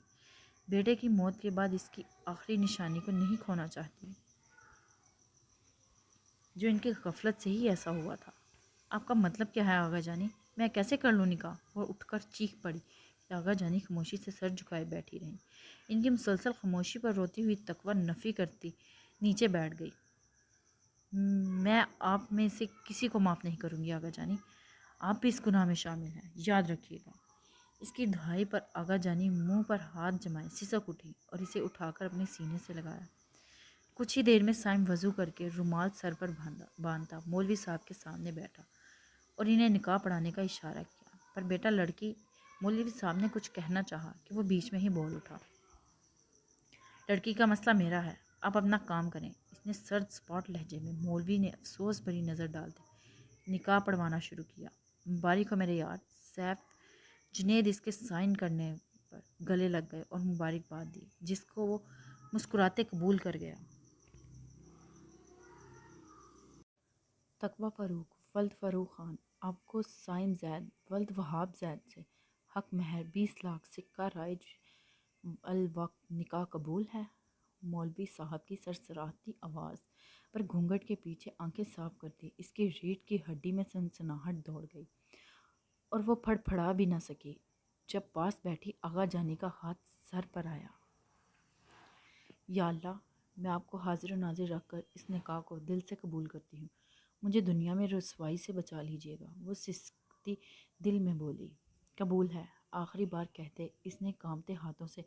بیٹے کی موت کے بعد اس کی آخری نشانی کو نہیں کھونا چاہتی جو ان کی غفلت سے ہی ایسا ہوا تھا۔ آپ کا مطلب کیا ہے آغا جانی؟ میں کیسے کر لوں نکاح؟ وہ اٹھ کر چیخ پڑی۔ آغا جانی خاموشی سے سر جھکائے بیٹھی رہیں۔ ان کی مسلسل خاموشی پر روتی ہوئی تقویٰ نفی کرتی نیچے بیٹھ گئی۔ میں آپ میں سے کسی کو معاف نہیں کروں گی آغا جانی، آپ بھی اس گناہ میں شامل ہیں، یاد رکھیے گا۔ اس کی دہائی پر آغا جانی منہ پر ہاتھ جمائے سسک اٹھی اور اسے اٹھا کر اپنے سینے سے لگایا۔ کچھ ہی دیر میں سائم وضو کر کے رومال سر پر باندھتا مولوی صاحب کے سامنے بیٹھا اور انہیں نکاح پڑھانے کا اشارہ کیا، پر بیٹا لڑکی، مولوی صاحب نے کچھ کہنا چاہا کہ وہ بیچ میں ہی بول اٹھا۔ لڑکی کا مسئلہ میرا ہے، آپ اپنا کام کریں، اس نے سرد سپاٹ لہجے میں مولوی نے افسوس بھری نظر ڈالتے نکاح پڑھوانا شروع کیا۔ مبارک ہو میرے یار، سیف۔ جنید اس کے سائن کرنے پر گلے لگ گئے اور مبارکباد دی، جس کو وہ مسکراتے قبول کر گیا۔ تقویٰ فاروق ولد فاروق خان، آپ کو سائم زید ولد وہاب زید سے حق مہر 20 لاکھ سکہ رائج الوقت نکاح قبول ہے؟ مولوی صاحب کی سرسراہتی آواز پر گھونگھٹ کے پیچھے آنکھیں صاف کرتی اس کی ریڑھ کی ہڈی میں سنسناہٹ دوڑ گئی اور وہ پھڑ پھڑا بھی نہ سکی جب پاس بیٹھی آغا جانی کا ہاتھ سر پر آیا۔ یا اللہ، میں آپ کو حاضر و ناظر رکھ کر اس نکاح کو دل سے قبول کرتی ہوں، مجھے دنیا میں رسوائی سے بچا لیجیے گا۔ وہ سسکتی دل میں بولی۔ قبول ہے، آخری بار کہتے اس نے کانپتے ہاتھوں سے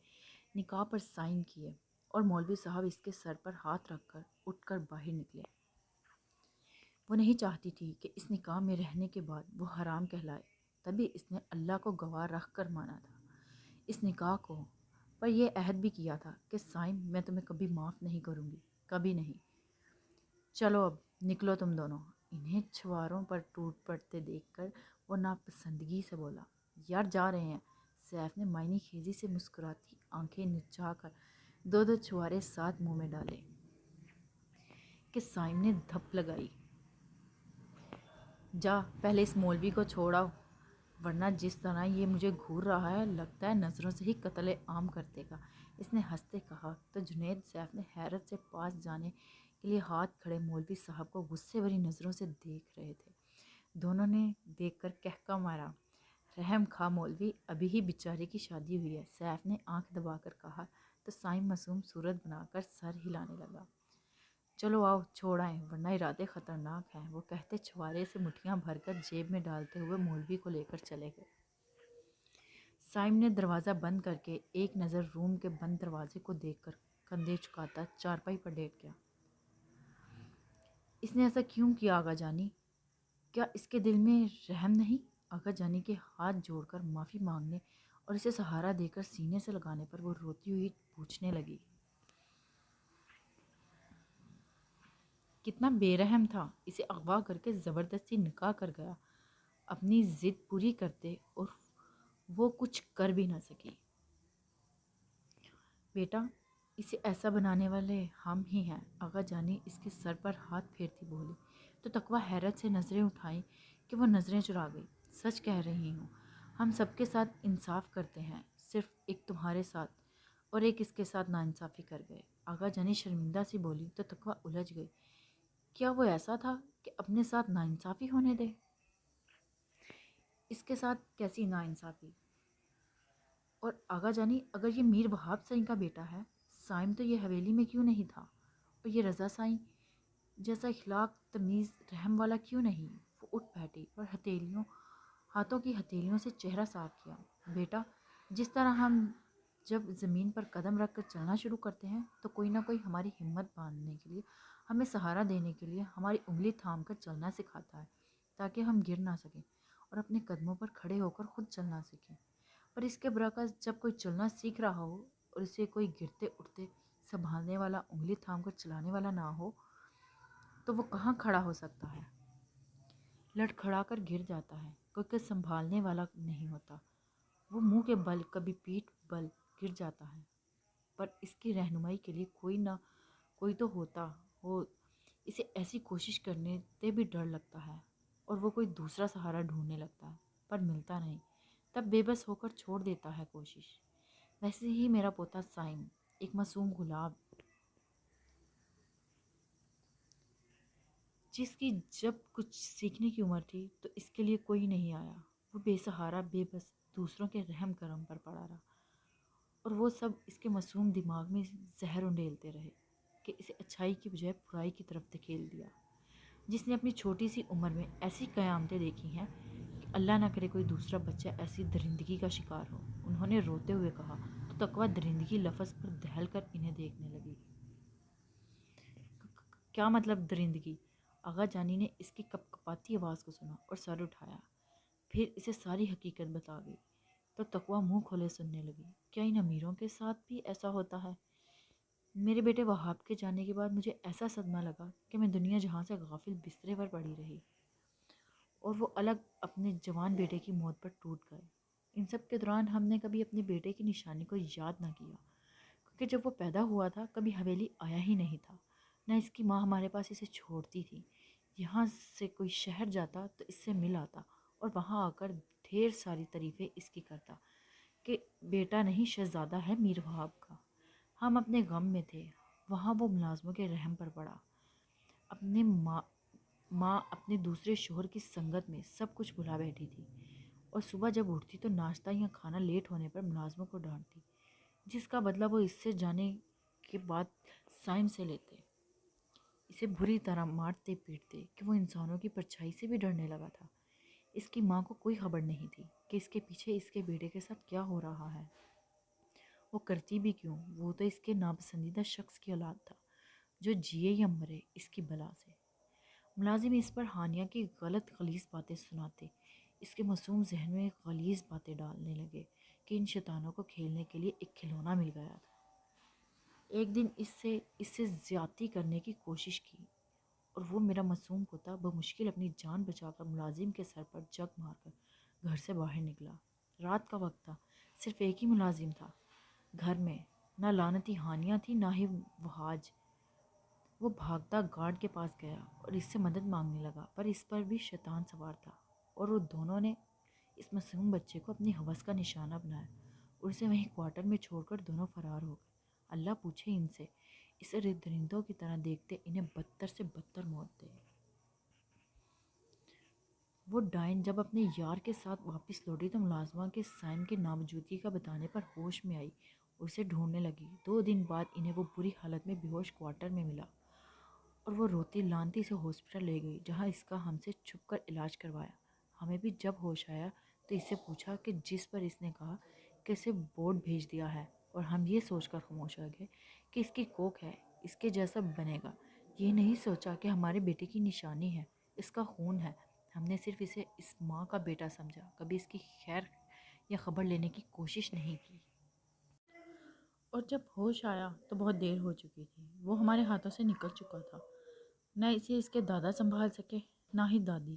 نکاح پر سائن کیے اور مولوی صاحب اس کے سر پر ہاتھ رکھ کر اٹھ کر باہر نکلے۔ وہ نہیں چاہتی تھی کہ اس نکاح میں رہنے کے بعد وہ حرام کہلائے، تبھی اس نے اللہ کو گواہ رکھ کر مانا تھا اس نکاح کو، پر یہ عہد بھی کیا تھا کہ سائم میں تمہیں کبھی معاف نہیں کروں گی، کبھی نہیں۔ چلو اب نکلو تم دونوں۔ انہیں چھواروں پر ٹوٹ پڑتے دیکھ کر وہ ناپسندگی سے بولا۔ یار جا رہے ہیں۔ سیف نے معنی خیزی سے مسکراتی آنکھیں نچا کر دو دو چھوارے ساتھ منہ میں ڈالے کہ سائم نے دھپ لگائی۔ جا پہلے اس مولوی کو چھوڑاؤ، ورنہ جس طرح یہ مجھے گھور رہا ہے لگتا ہے نظروں سے ہی قتل عام کر دے گا، اس نے ہنستے کہا تو جنید سیف نے حیرت سے پاس جانے کے لیے ہاتھ کھڑے مولوی صاحب کو غصے بھری نظروں سے دیکھ رہے تھے۔ دونوں نے دیکھ کر کہکا مارا۔ رحم کھا مولوی، ابھی ہی بیچارے کی شادی ہوئی ہے، سیف نے آنکھ دبا کر کہا تو سائم معصوم صورت بنا کر سر ہلانے لگا۔ چلو آؤ چھوڑ آئیں ورنہ ارادے خطرناک ہیں، وہ کہتے چھوارے سے مٹھیاں بھر کر جیب میں ڈالتے ہوئے مولوی کو لے کر چلے گئے۔ سائم نے دروازہ بند کر کے ایک نظر روم کے بند دروازے کو دیکھ کر کندھے جھکاتا چارپائی پر لیٹ گیا۔ اس نے ایسا کیوں کیا آغا جانی؟ کیا اس کے دل میں رحم نہیں؟ آغا جانی کے ہاتھ جوڑ کر معافی مانگنے اور اسے سہارا دے کر سینے سے لگانے پر وہ روتی ہوئی پوچھنے لگی۔ کتنا بے رحم تھا، اسے اغوا کر کے زبردستی نکاح کر گیا، اپنی ضد پوری کرتے اور وہ کچھ کر بھی نہ سکی۔ بیٹا، اسے ایسا بنانے والے ہم ہی ہیں، آغا جانی اس کے سر پر ہاتھ پھیرتی بولی تو تقویٰ حیرت سے نظریں اٹھائیں کہ وہ نظریں چرا گئی۔ سچ کہہ رہی ہوں، ہم سب کے ساتھ انصاف کرتے ہیں، صرف ایک تمہارے ساتھ اور ایک اس کے ساتھ ناانصافی کر گئے۔ آغا جانی شرمندہ سی بولی تو تقویٰ الجھ گئی۔ کیا وہ ایسا تھا کہ اپنے ساتھ ناانصافی ہونے دے؟ اس کے ساتھ کیسی ناانصافی؟ اور آغا جانی، اگر یہ میر وہاب سائیں کا بیٹا ہے، سائم تو یہ حویلی میں کیوں نہیں تھا؟ اور یہ رضا سائیں جیسا اخلاق تمیز رحم والا کیوں نہیں؟ وہ اٹھ بیٹھی اور ہاتھوں کی ہتھیلیوں سے چہرہ صاف کیا۔ بیٹا، جس طرح ہم جب زمین پر قدم رکھ کر چلنا شروع کرتے ہیں تو کوئی نہ کوئی ہماری ہمت باندھنے کے لیے، ہمیں سہارا دینے کے لیے ہماری انگلی تھام کر چلنا سکھاتا ہے تاکہ ہم گر نہ سکیں اور اپنے قدموں پر کھڑے ہو کر خود چلنا سیکھیں۔ اور اس کے برعکس جب کوئی چلنا سیکھ رہا ہو اور اسے کوئی گرتے اٹھتے سنبھالنے والا، انگلی تھام کر چلانے والا نہ ہو، تو وہ کہاں کھڑا ہو سکتا ہے؟ لڑکھڑا کر گر جاتا ہے کیونکہ سنبھالنے والا نہیں ہوتا۔ وہ منہ کے بل، کبھی پیٹھ بل گر جاتا ہے، پر اس کی رہنمائی کے لیے کوئی نہ کوئی تو ہوتا ہو۔ اسے ایسی کوشش کرنے تے بھی ڈر لگتا ہے اور وہ کوئی دوسرا سہارا ڈھونڈنے لگتا ہے، پر ملتا نہیں، تب بے بس ہو کر چھوڑ دیتا ہے کوشش۔ ویسے ہی میرا پوتا سائم، ایک معصوم گلاب جس کی جب کچھ سیکھنے کی عمر تھی تو اس کے لیے کوئی نہیں آیا، وہ بے سہارا، بے بس دوسروں کے رحم کرم پر پڑا رہا، اور وہ سب اس کے معصوم دماغ میں زہر انڈیلتے رہے کہ اسے اچھائی کی بجائے برائی کی طرف دھکیل دیا۔ جس نے اپنی چھوٹی سی عمر میں ایسی قیامتیں دیکھی ہیں کہ اللہ نہ کرے کوئی دوسرا بچہ ایسی درندگی کا شکار ہو۔ انہوں نے روتے ہوئے کہا تو تقویٰ درندگی لفظ پر دہل کر انہیں دیکھنے لگی۔ کیا مطلب درندگی؟ آغا جانی نے اس کی کپ کپاتی آواز کو سنا اور سر اٹھایا، پھر اسے ساری حقیقت بتا گئی تو تقویٰ منہ کھولے سننے لگی۔ کیا ان امیروں کے ساتھ بھی ایسا ہوتا ہے؟ میرے بیٹے وہاب کے جانے کے بعد مجھے ایسا صدمہ لگا کہ میں دنیا جہاں سے غافل بسترے پر پڑی رہی، اور وہ الگ اپنے جوان بیٹے کی موت پر ٹوٹ گئے۔ ان سب کے دوران ہم نے کبھی اپنے بیٹے کی نشانی کو یاد نہ کیا، کیونکہ جب وہ پیدا ہوا تھا کبھی حویلی آیا ہی نہیں تھا، نہ اس کی ماں ہمارے پاس اسے چھوڑتی تھی۔ یہاں سے کوئی شہر جاتا تو اس سے مل آتا اور وہاں آ کر ڈھیر ساری تعریفیں اس کی کرتا کہ بیٹا نہیں شہزادہ ہے میر وہاب کا۔ ہم اپنے غم میں تھے، وہاں وہ ملازموں کے رحم پر پڑا۔ اپنے ماں اپنے دوسرے شوہر کی سنگت میں سب کچھ بھلا بیٹھی تھی، اور صبح جب اٹھتی تو ناشتہ یا کھانا لیٹ ہونے پر ملازموں کو ڈانٹتی، جس کا بدلہ وہ اس سے جانے کے بعد سائم سے لیتے، اسے بری طرح مارتے پیٹتے کہ وہ انسانوں کی پرچھائی سے بھی ڈرنے لگا تھا۔ اس کی ماں کو کوئی خبر نہیں تھی کہ اس کے پیچھے اس کے بیٹے کے ساتھ کیا ہو رہا ہے۔ وہ کرتی بھی کیوں؟ وہ تو اس کے ناپسندیدہ شخص کی اولاد تھا جو جیے یا مرے اس کی بلا سے۔ ملازم اس پر ہانیہ کی غلط غلیظ باتیں سناتے، اس کے معصوم ذہن میں غلیظ باتیں ڈالنے لگے کہ ان شیطانوں کو کھیلنے کے لیے ایک کھلونا مل گیا تھا۔ ایک دن اس سے زیادتی کرنے کی کوشش کی، اور وہ میرا معصوم پوتا بمشکل اپنی جان بچا کر ملازم کے سر پر جگ مار کر گھر سے باہر نکلا۔ رات کا وقت تھا، صرف ایک ہی ملازم تھا گھر میں، نہ لعنتی ہانیہ تھی نہ ہی وہاج۔ وہ بھاگتا گارڈ کے پاس گیا اور اس سے مدد مانگنے لگا، پر اس پر بھی شیطان سوار تھا، اور وہ دونوں نے اس معصوم بچے کو اپنی ہوس کا نشانہ بنایا اور اسے وہیں کوارٹر میں چھوڑ کر دونوں فرار ہو گئے۔ اللہ پوچھے ان سے، اسے درندوں کی طرح دیکھتے انہیں بدتر سے بدتر موت دے۔ وہ ڈائن جب اپنے یار کے ساتھ واپس لوٹی تو ملازمہ کے سائم کی ناموجودگی کا بتانے پر ہوش میں آئی اور اسے ڈھونڈنے لگی۔ 2 دن بعد انہیں وہ بری حالت میں بے ہوش کوارٹر میں ملا، اور وہ روتی لانتی سے ہاسپٹل لے گئی جہاں اس کا ہم سے چھپ کر علاج کروایا۔ ہمیں بھی جب ہوش آیا تو اس سے پوچھا کہ جس پر اس نے کہا کہ اسے بورڈ بھیج دیا ہے، اور ہم یہ سوچ کر خاموش رہ گئے کہ اس کی کوکھ ہے، اس کے جیسا بنے گا۔ یہ نہیں سوچا کہ ہمارے بیٹے کی نشانی ہے، اس کا خون ہے۔ ہم نے صرف اسے اس ماں کا بیٹا سمجھا، کبھی اس کی خیر یا خبر لینے کی کوشش نہیں کی۔ اور جب ہوش آیا تو بہت دیر ہو چکی تھی، وہ ہمارے ہاتھوں سے نکل چکا تھا۔ نہ اسے اس کے دادا سنبھال سکے نہ ہی دادی۔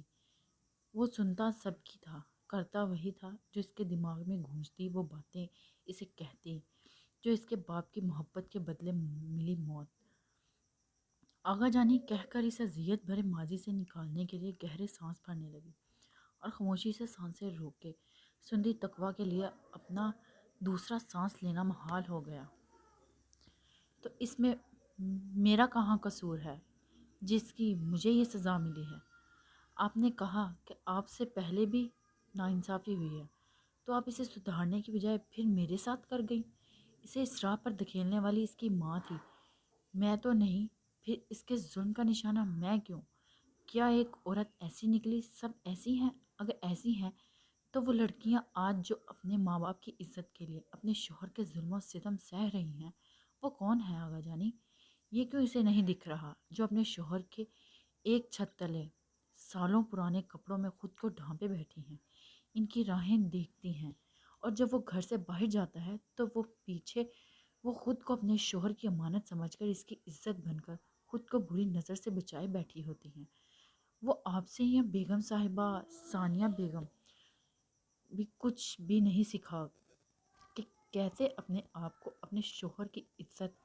وہ سنتا سب کی تھا، کرتا وہی تھا جو اس کے دماغ میں گونجتی، وہ باتیں اسے کہتی جو اس کے باپ کی محبت کے بدلے ملی موت۔ آغا جانی کہہ کر اس اذیت بھرے ماضی سے نکالنے کے لیے گہرے سانس بھرنے لگی، اور خاموشی سے سانسیں روک کے سنتی تقویٰ کے لیے اپنا دوسرا سانس لینا محال ہو گیا۔ تو اس میں میرا کہاں قصور ہے جس کی مجھے یہ سزا ملی ہے؟ آپ نے کہا کہ آپ سے پہلے بھی ناانصافی ہوئی ہے، تو آپ اسے سدھارنے کی بجائے پھر میرے ساتھ کر گئیں۔ اسے اس راہ پر دھکیلنے والی اس کی ماں تھی، میں تو نہیں۔ پھر اس کے ظلم کا نشانہ میں کیوں؟ کیا ایک عورت ایسی نکلی؟ سب ایسی ہیں؟ اگر ایسی ہیں تو وہ لڑکیاں آج جو اپنے ماں باپ کی عزت کے لیے اپنے شوہر کے ظلم و ستم سہ رہی ہیں، وہ کون ہے آغا جانی؟ یہ کیوں اسے نہیں دکھ رہا جو اپنے شوہر کے ایک چھت تلے سالوں پرانے کپڑوں میں خود کو ڈھانپے بیٹھی ہیں؟ ان کی راہیں دیکھتی ہیں اور جب وہ گھر سے باہر جاتا ہے تو وہ خود کو اپنے شوہر کی امانت سمجھ کر اس کی عزت بن کر خود کو بری نظر سے بچائے بیٹھی ہوتی ہیں۔ وہ آپ سے یا بیگم صاحبہ ثانیہ بیگم بھی کچھ بھی نہیں سکھا کہ کیسے اپنے آپ کو اپنے شوہر کی عزت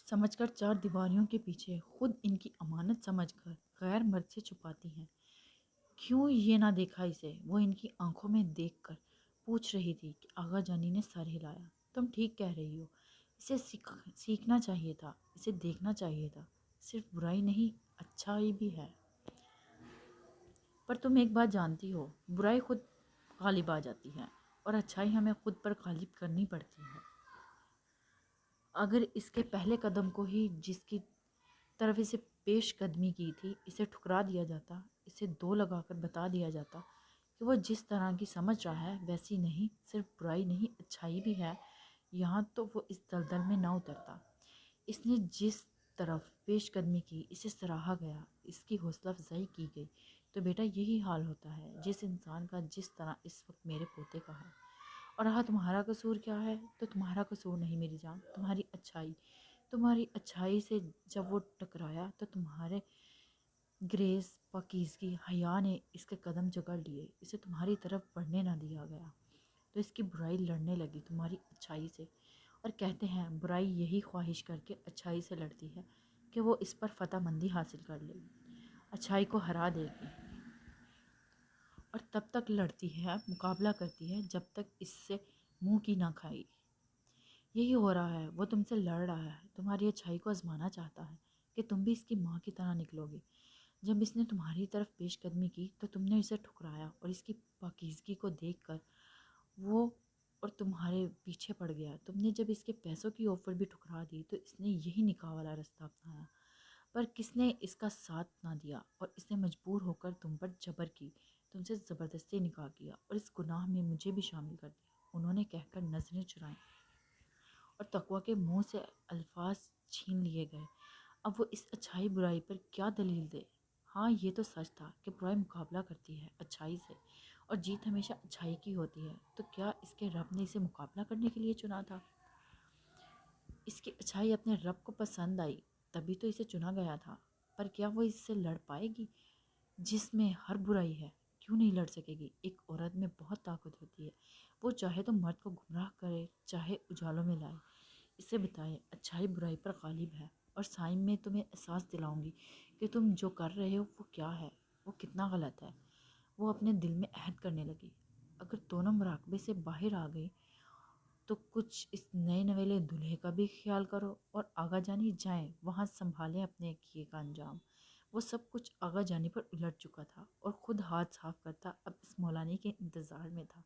سمجھ کر چار دیواریوں کے پیچھے خود ان کی امانت سمجھ کر غیر مرد سے چھپاتی ہیں۔ کیوں یہ نہ دیکھا اسے؟ وہ ان کی آنکھوں میں دیکھ کر پوچھ رہی تھی کہ آغا جانی نے سر ہلایا۔ تم ٹھیک کہہ رہی ہو، اسے سیکھنا چاہیے تھا، اسے دیکھنا چاہیے تھا، صرف برائی نہیں اچھائی بھی ہے۔ پر تم ایک بات جانتی ہو، برائی خود غالب آ جاتی ہے اور اچھائی ہمیں خود پر غالب کرنی پڑتی ہے۔ اگر اس کے پہلے قدم کو ہی جس کی طرف اسے پیش قدمی کی تھی اسے ٹھکرا دیا جاتا، اسے دو لگا کر بتا دیا جاتا کہ وہ جس طرح کی سمجھ رہا ہے ویسی نہیں، صرف برائی نہیں اچھائی بھی ہے، یہاں تو وہ اس دلدل میں نہ اترتا۔ اس نے جس طرف پیش قدمی کی اسے سراہا گیا، اس کی حوصلہ افزائی کی گئی۔ تو بیٹا یہی حال ہوتا ہے جس انسان کا، جس طرح اس وقت میرے پوتے کا ہے۔ اور رہا تمہارا قصور کیا ہے، تو تمہارا قصور نہیں میری جان، تمہاری اچھائی سے جب وہ ٹکرایا تو تمہارے گریز، پاکیزگی، حیا نے اس کے قدم جکڑ لیے، اسے تمہاری طرف بڑھنے نہ دیا گیا، تو اس کی برائی لڑنے لگی تمہاری اچھائی سے۔ اور کہتے ہیں برائی یہی خواہش کر کے اچھائی سے لڑتی ہے کہ وہ اس پر فتح مندی حاصل کر لے، اچھائی کو ہرا دے گی، اور تب تک لڑتی ہے، مقابلہ کرتی ہے جب تک اس سے منہ کی نہ کھائی۔ یہی ہو رہا ہے، وہ تم سے لڑ رہا ہے، تمہاری اچھائی کو آزمانا چاہتا ہے کہ تم بھی اس کی ماں کی طرح نکلو گے۔ جب اس نے تمہاری طرف پیش قدمی کی تو تم نے اسے ٹھکرایا اور اس کی پاکیزگی کو دیکھ کر وہ اور تمہارے پیچھے پڑ گیا۔ تم نے جب اس کے پیسوں کی آفر بھی ٹھکرا دی تو اس نے یہی نکاح والا رستہ اپنایا، پر کس نے اس کا ساتھ نہ دیا اور اس نے مجبور ہو کر تم پر جبر کی، تم سے زبردستی نکاح کیا اور اس گناہ میں مجھے بھی شامل کر دیا، انہوں نے کہہ کر نظریں چرائیں اور تقویٰ کے منہ سے الفاظ چھین لیے گئے۔ اب وہ اس اچھائی برائی پر کیا دلیل دے؟ ہاں یہ تو سچ تھا کہ برائی مقابلہ کرتی ہے اچھائی سے اور جیت ہمیشہ اچھائی کی ہوتی ہے، تو کیا اس کے رب نے اسے مقابلہ کرنے کے لیے چنا تھا؟ اس کی اچھائی اپنے رب کو پسند آئی تبھی تو اسے چنا گیا تھا، پر کیا وہ اس سے لڑ پائے گی جس میں ہر برائی ہے؟ کیوں نہیں لڑ سکے گی؟ ایک عورت میں بہت طاقت ہوتی ہے، وہ چاہے تو مرد کو گمراہ کرے، چاہے اجالوں میں لائے، اسے بتائے اچھائی برائی پر غالب ہے۔ اور سائم میں تمہیں احساس دلاؤں گی کہ تم جو کر رہے ہو وہ کیا ہے، وہ کتنا غلط ہے۔ وہ اپنے دل میں عہد کرنے لگی، اگر دونوں مراقبے سے باہر آ گئی تو کچھ اس نئے نویلے دولہے کا بھی خیال کرو، اور آغا جانی جائیں وہاں سنبھالیں اپنے کیے کا انجام۔ وہ سب کچھ آغا جانی پر الٹ چکا تھا اور خود ہاتھ صاف کرتا اب اس مولانی کے انتظار میں تھا۔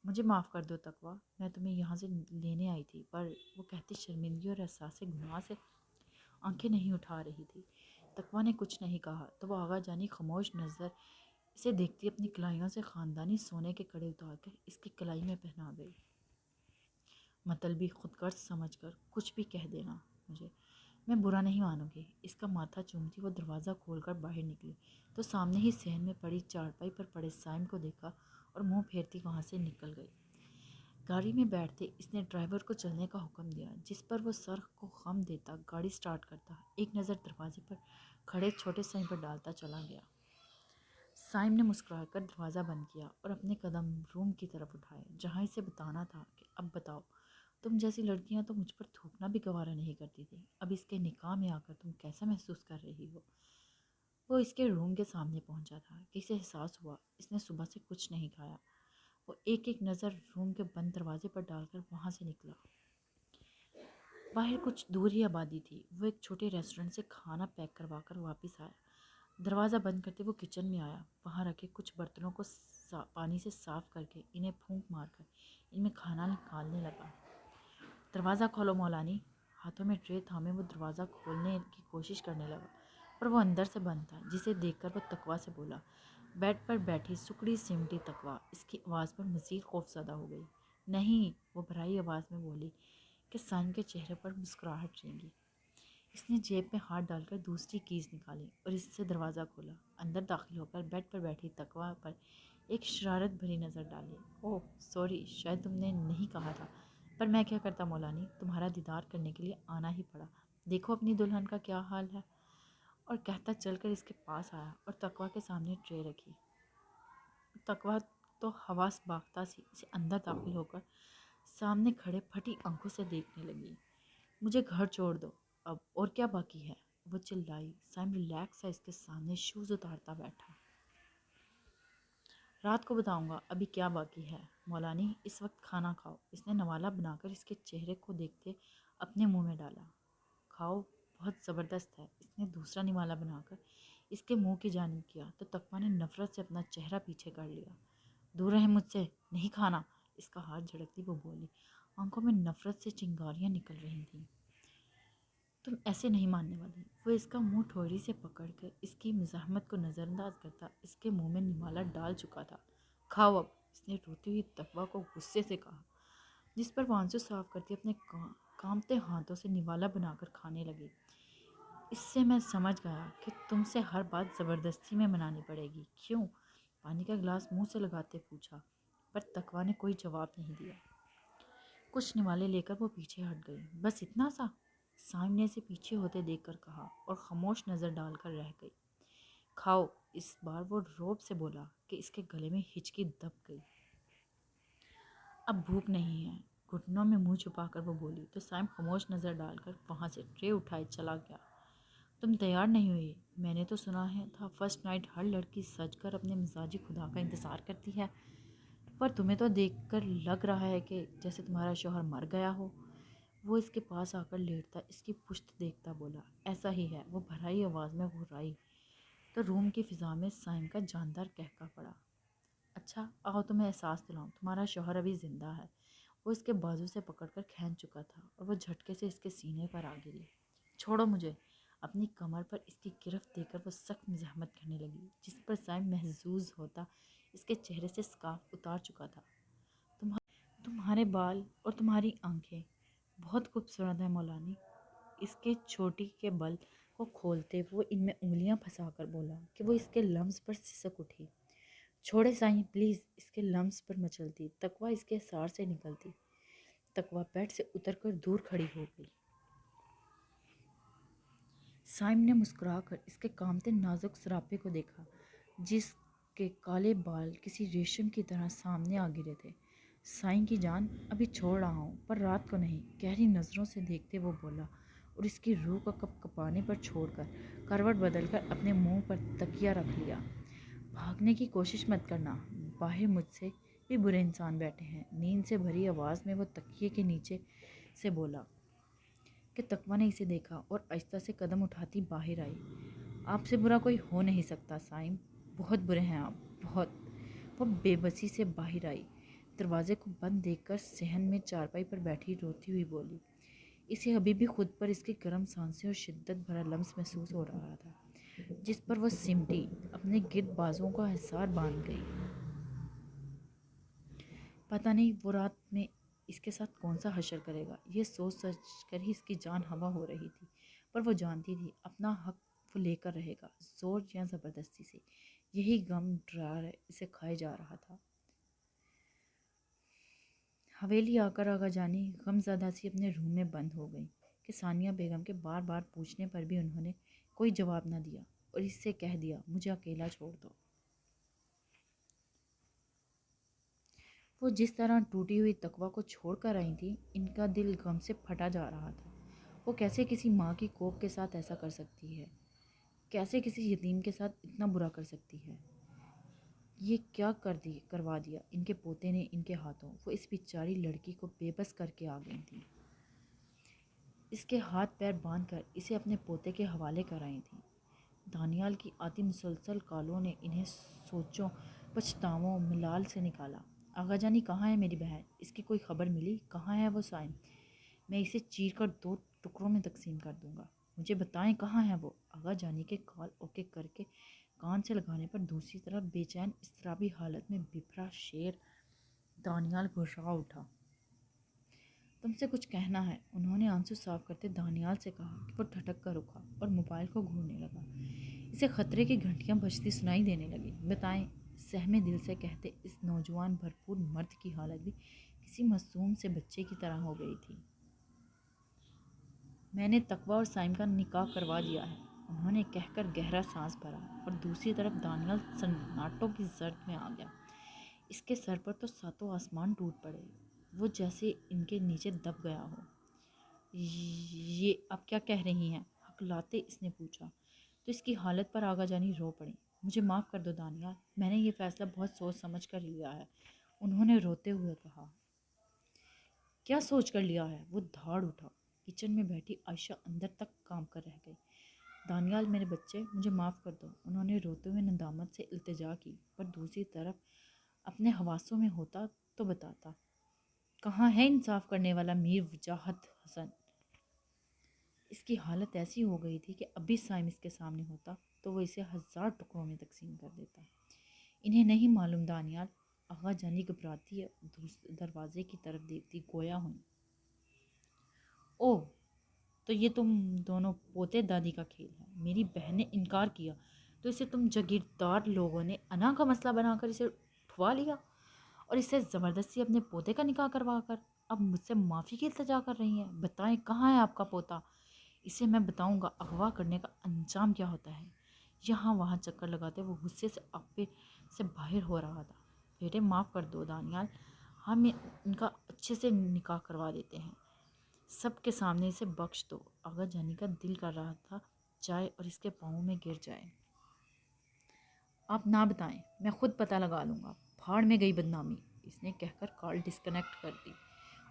مجھے معاف کر دو تقویٰ، میں تمہیں یہاں سے لینے آئی تھی، پر وہ کہتی شرمندگی اور احساس گناہ سے آنکھیں نہیں اٹھا رہی تھی۔ تقویٰ نے کچھ نہیں کہا تو وہ آغا جانی خاموش نظر اسے دیکھتی اپنی کلائیوں سے خاندانی سونے کے کڑے اتار کر اس کی کلائی میں پہنا گئی۔ مطلبی خود غرض سمجھ کر کچھ بھی کہہ دینا مجھے، میں برا نہیں مانوں گی۔ اس کا ماتھا چومتی وہ دروازہ کھول کر باہر نکلی تو سامنے ہی صحن میں پڑی چارپائی پر پڑے سائم کو دیکھا اور منہ پھیرتی وہاں سے نکل گئی۔ گاڑی میں بیٹھتے اس نے ڈرائیور کو چلنے کا حکم دیا، جس پر وہ سر کو خم دیتا گاڑی سٹارٹ کرتا، ایک نظر دروازے پر کھڑے چھوٹے سائم پر ڈالتا چلا گیا۔ سائم نے مسکرا کر دروازہ بند کیا اور اپنے قدم روم کی طرف اٹھائے جہاں اسے بتانا تھا کہ اب بتاؤ، تم جیسی لڑکیاں تو مجھ پر تھوکنا بھی گوارا نہیں کرتی تھی، اب اس کے نکاح میں آ کر تم کیسا محسوس کر رہی ہو؟ وہ اس کے روم کے سامنے پہنچا تھا کہ اسے احساس ہوا اس نے صبح سے کچھ نہیں کھایا۔ وہ ایک ایک نظر روم کے بند دروازے پر ڈال کر وہاں سے نکلا۔ باہر کچھ دور ہی آبادی تھی۔ وہ ایک چھوٹے ریسٹورنٹ سے کھانا پیک کروا کر واپس آیا۔ دروازہ بند کرتے وہ کچن میں آیا، وہاں رکھے کچھ برتنوں کو پانی سے صاف کر کے انہیں پھونک مار کر ان میں کھانا نکالنے لگا۔ دروازہ کھولو مولانی۔ ہاتھوں میں ٹرے تھامے وہ دروازہ کھولنے کی کوشش کرنے لگا، پر وہ اندر سے بند تھا، جسے دیکھ کر وہ تقویٰ سے بولا۔ بیڈ پر بیٹھی سکڑی سمٹی تقویٰ اس کی آواز پر مزید خوفزدہ ہو گئی۔ نہیں، وہ بھرائی آواز میں بولی کہ سائم کے چہرے پر مسکراہٹ رینگی۔ اس نے جیب میں ہاتھ ڈال کر دوسری کیز نکالی اور اس سے دروازہ کھولا۔ اندر داخل ہو کر بیڈ پر بیٹھی تقویٰ پر ایک شرارت بھری نظر ڈالی۔ اوہ سوری، شاید تم نے نہیں کہا تھا، پر میں کیا کرتا مولانی، تمہارا دیدار کرنے کے لیے آنا ہی پڑا۔ دیکھو اپنی دلہن کا کیا حال ہے۔ اور کہتا چل کر اس کے پاس آیا اور تقویٰ کے سامنے ٹرے رکھی۔ تقویٰ تو حواس باختہ سی اسے اندر داخل ہو کر سامنے کھڑے پھٹی آنکھوں سے دیکھنے لگی۔ مجھے گھر چھوڑ دو اب، اور کیا باقی ہے، وہ چلائی۔ سائم ریلیکس ہے اس کے سامنے شوز اتارتا بیٹھا۔ رات کو بتاؤں گا ابھی کیا باقی ہے مولانی، اس وقت کھانا کھاؤ۔ اس نے نوالا بنا کر اس کے چہرے کو دیکھتے اپنے منہ میں ڈالا۔ کھاؤ، بہت زبردست ہے۔ اس نے دوسرا نوالا بنا کر اس کے منہ کی جانب کیا تو تقویٰ نے نفرت سے اپنا چہرہ پیچھے کر لیا۔ دور رہے مجھ سے، نہیں کھانا۔ اس کا ہاتھ جھڑکتی وہ بولی، آنکھوں میں نفرت سے چنگاریاں نکل رہی تھیں۔ تم ایسے نہیں ماننے والی۔ وہ اس کا منہ ٹھوڑی سے پکڑ کر اس کی مزاحمت کو نظر انداز کرتا اس کے منہ میں نوالا ڈال چکا تھا۔ کھاؤ اب، اس نے روتی ہوئی تقویٰ کو غصے سے کہا، جس پر وہ آنسو صاف کرتی اپنے کانپتے ہاتھوں سے نوالا بنا کر کھانے لگی۔ اس سے میں سمجھ گیا کہ تم سے ہر بات زبردستی میں منانی پڑے گی۔ کیوں؟ پانی کا گلاس منہ سے لگاتے پوچھا، پر تقویٰ نے کوئی جواب نہیں دیا۔ کچھ نوالے لے کر وہ پیچھے ہٹ گئی۔ بس اتنا سا؟ سائم نے اسے پیچھے ہوتے دیکھ کر کہا اور خاموش نظر ڈال کر رہ گئی۔ کھاؤ، اس بار وہ روب سے بولا کہ اس کے گلے میں ہچکی دب گئی۔ اب بھوک نہیں ہے، گھٹنوں میں منہ چھپا کر وہ بولی تو سائم خاموش نظر ڈال کر وہاں سے ٹرے اٹھائے چلا گیا۔ تم تیار نہیں ہوئی؟ میں نے تو سنا ہے تھا فرسٹ نائٹ ہر لڑکی سج کر اپنے مزاجی خدا کا انتظار کرتی ہے، پر تمہیں تو دیکھ کر لگ رہا ہے کہ جیسے تمہارا شوہر مر گیا ہو۔ وہ اس کے پاس آ کر لیٹتا اس کی پشت دیکھتا بولا، ایسا ہی ہے۔ وہ بھرائی آواز میں گھرائی تو روم کی فضا میں سائم کا جاندار قہقہ پڑا۔ اچھا آؤ تمہیں احساس دلاؤں، تمہارا شوہر ابھی زندہ ہے۔ وہ اس کے بازو سے پکڑ کر کھینچ چکا تھا اور وہ جھٹکے سے اس کے سینے پر آ گری۔ چھوڑو مجھے۔ اپنی کمر پر اس کی گرفت دے کر وہ سخت مزاحمت کرنے لگی، جس پر سائم محظوظ ہوتا اس کے چہرے سے سکارف اتار چکا تھا۔ تمہارے بال اور تمہاری آنکھیں بہت خوبصورت ہیں مولانی۔ اس کے چھوٹی کے بل کو کھولتے وہ ان میں انگلیاں پھنسا کر بولا کہ وہ اس کے لمس پر سسک اٹھی۔ چھوڑے سائیں پلیز، اس کے لمس پر مچلتی تقویٰ اس کے اثار سے نکلتی۔ تقویٰ بیڈ سے اتر کر دور کھڑی ہو گئی۔ سائم نے مسکرا کر اس کے کامتے نازک سراپے کو دیکھا، جس کے کالے بال کسی ریشم کی طرح سامنے آ گرے تھے۔ سائیں کی جان، ابھی چھوڑ رہا ہوں، پر رات کو نہیں۔ گہری نظروں سے دیکھتے وہ بولا اور اس کی روح کو کپ کپانے پر چھوڑ کر کروٹ بدل کر اپنے منہ پر تکیہ رکھ لیا۔ بھاگنے کی کوشش مت کرنا، باہر مجھ سے بھی برے انسان بیٹھے ہیں۔ نیند سے بھری آواز میں وہ تکیے کے نیچے سے بولا کہ تقویٰ نے اسے دیکھا اور آہستہ سے قدم اٹھاتی باہر آئی۔ آپ سے برا کوئی ہو نہیں سکتا سائم، بہت برے ہیں آپ، بہت۔ وہ بے بسی سے باہر آئی، دروازے کو بند دیکھ کر صحن میں چارپائی پر بیٹھی روتی ہوئی بولی۔ اسے ابھی بھی خود پر اس کی گرم سانسیں اور شدت بھرا لمس محسوس ہو رہا تھا، جس پر وہ سمٹی اپنے گرد بازوؤں کا حصار باندھ گئی۔ پتہ نہیں وہ رات میں اس کے ساتھ کون سا حشر کرے گا، یہ سوچ سوچ کر ہی اس کی جان ہوا ہو رہی تھی، پر وہ جانتی تھی اپنا حق وہ لے کر رہے گا، زور یا زبردستی سے۔ یہی غم ڈرا اسے کھائے جا رہا تھا۔ حویلی آ کر آغا جانی غم زدہ سی اپنے روم میں بند ہو گئی کہ ثانیہ بیگم کے بار بار پوچھنے پر بھی انہوں نے کوئی جواب نہ دیا اور اس سے کہہ دیا، مجھے اکیلا چھوڑ دو۔ وہ جس طرح ٹوٹی ہوئی تقویٰ کو چھوڑ کر آئی تھی، ان کا دل غم سے پھٹا جا رہا تھا۔ وہ کیسے کسی ماں کی کوکھ کے ساتھ ایسا کر سکتی ہے؟ کیسے کسی یتیم کے ساتھ اتنا برا کر سکتی ہے؟ یہ کیا کروا دیا ان کے پوتے نے ان کے ہاتھوں؟ وہ اس بیچاری لڑکی کو بے بس کر کے آ گئی تھی، اس کے ہاتھ پیر باندھ کر اسے اپنے پوتے کے حوالے کر آئی تھی۔ دانیال کی آتی مسلسل کالوں نے انہیں سوچوں پچھتاووں ملال سے نکالا۔ آغا جانی کہاں ہے میری بہن؟ اس کی کوئی خبر ملی؟ کہاں ہے وہ سائم؟ میں اسے چیر کر 2 ٹکڑوں میں تقسیم کر دوں گا، مجھے بتائیں کہاں ہے وہ؟ آغا جانی کے کال اوکے کر کے کان سے لگانے پر دوسری طرف بے چین اضطرابی حالت میں بپھرا شیر دانیال گھررا اٹھا۔ تم سے کچھ کہنا ہے، انہوں نے آنسو صاف کرتے دانیال سے کہا کہ وہ ٹھٹک کر اٹھا اور موبائل کو گھورنے لگا۔ اسے خطرے کی گھنٹیاں بجتی سنائی دینے لگی۔ بتائیں، سہمے دل سے کہتے اس نوجوان بھرپور مرد کی حالت بھی کسی معصوم سے بچے کی طرح ہو گئی تھی۔ میں نے تقویٰ اور سائم کا نکاح کروا دیا ہے، انہوں نے کہہ کر گہرا سانس بھرا، اور دوسری طرف دانیال سناٹوں کی زرد میں آ گیا۔ اس کے سر پر تو ساتوں آسمان ٹوٹ پڑے، وہ جیسے ان کے نیچے دب گیا ہو۔ یہ آپ کیا کہہ رہی ہیں؟ ہکلاتے اس نے پوچھا تو اس کی حالت پر آگا جانی رو پڑی۔ مجھے معاف کر دو دانیال، میں نے یہ فیصلہ بہت سوچ سمجھ کر لیا ہے، انہوں نے روتے ہوئے کہا۔ کیا سوچ کر لیا ہے؟ وہ دھاڑ اٹھا۔ کچن میں بیٹھی عائشہ اندر تک کام کر رہ گئی۔ دانیال میرے بچے، مجھے معاف کر دو، انہوں نے روتے ہوئے ندامت سے التجا کی، پر دوسری طرف اپنے حواسوں میں ہوتا تو بتاتا۔ کہاں ہے انصاف کرنے والا میر وجاہت حسن؟ اس کی حالت ایسی ہو گئی تھی کہ ابھی سائم اس کے سامنے ہوتا تو وہ اسے 1000 ٹکڑوں میں تقسیم کر دیتا۔ انہیں نہیں معلوم دانیال، آغا جانی گھبراتی ہے، دروازے کی طرف دیکھتی گویا ہوئی۔ اوہ، تو یہ تم دونوں پوتے دادی کا کھیل ہے۔ میری بہن نے انکار کیا تو اسے تم جاگیردار لوگوں نے انا کا مسئلہ بنا کر اسے اٹھوا لیا، اور اسے زبردستی اپنے پوتے کا نکاح کروا کر اب مجھ سے معافی کی التجا کر رہی ہیں۔ بتائیں کہاں ہے آپ کا پوتا؟ اسے میں بتاؤں گا اغوا کرنے کا انجام کیا ہوتا ہے۔ یہاں وہاں چکر لگاتے وہ غصے سے آپے سے باہر ہو رہا تھا۔ بیٹے معاف کر دو دانیال، ہم ان کا اچھے سے نکاح کروا دیتے ہیں، سب کے سامنے اسے بخش دو۔ آغا جانی کا دل کر رہا تھا جائے اور اس کے پاؤں میں گر جائے۔ آپ نہ بتائیں، میں خود پتہ لگا لوں گا، پھاڑ میں گئی بدنامی، اس نے کہہ کر کال ڈسکنیکٹ کر دی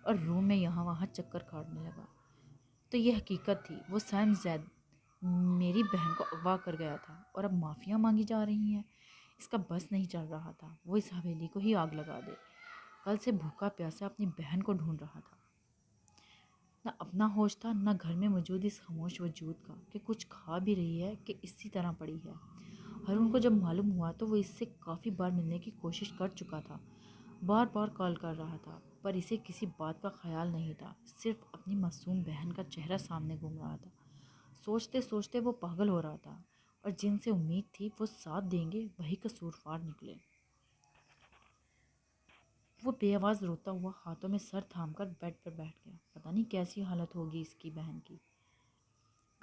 اور روم میں یہاں وہاں چکر کاٹنے لگا۔ تو یہ حقیقت تھی، وہ سائم زید میری بہن کو اغوا کر گیا تھا اور اب معافیاں مانگی جا رہی ہیں۔ اس کا بس نہیں چل رہا تھا، وہ اس حویلی کو ہی آگ لگا دے۔ کل سے بھوکا پیاسا اپنی بہن کو ڈھونڈ رہا تھا، نہ اپنا ہوش تھا نہ گھر میں موجود اس خاموش وجود کا کہ کچھ کھا بھی رہی ہے کہ اسی طرح پڑی ہے۔ ہارون کو جب معلوم ہوا تو وہ اس سے کافی بار ملنے کی کوشش کر چکا تھا، بار بار کال کر رہا تھا، پر اسے کسی بات کا خیال نہیں تھا، صرف اپنی معصوم بہن کا چہرہ سامنے گھوم رہا تھا۔ سوچتے سوچتے وہ پاگل ہو رہا تھا، اور جن سے امید تھی وہ ساتھ دیں گے وہی قصوروار نکلے۔ وہ بے آواز روتا ہوا ہاتھوں میں سر تھام کر بیڈ پر بیٹھ گیا۔ پتہ نہیں کیسی حالت ہوگی اس کی بہن کی۔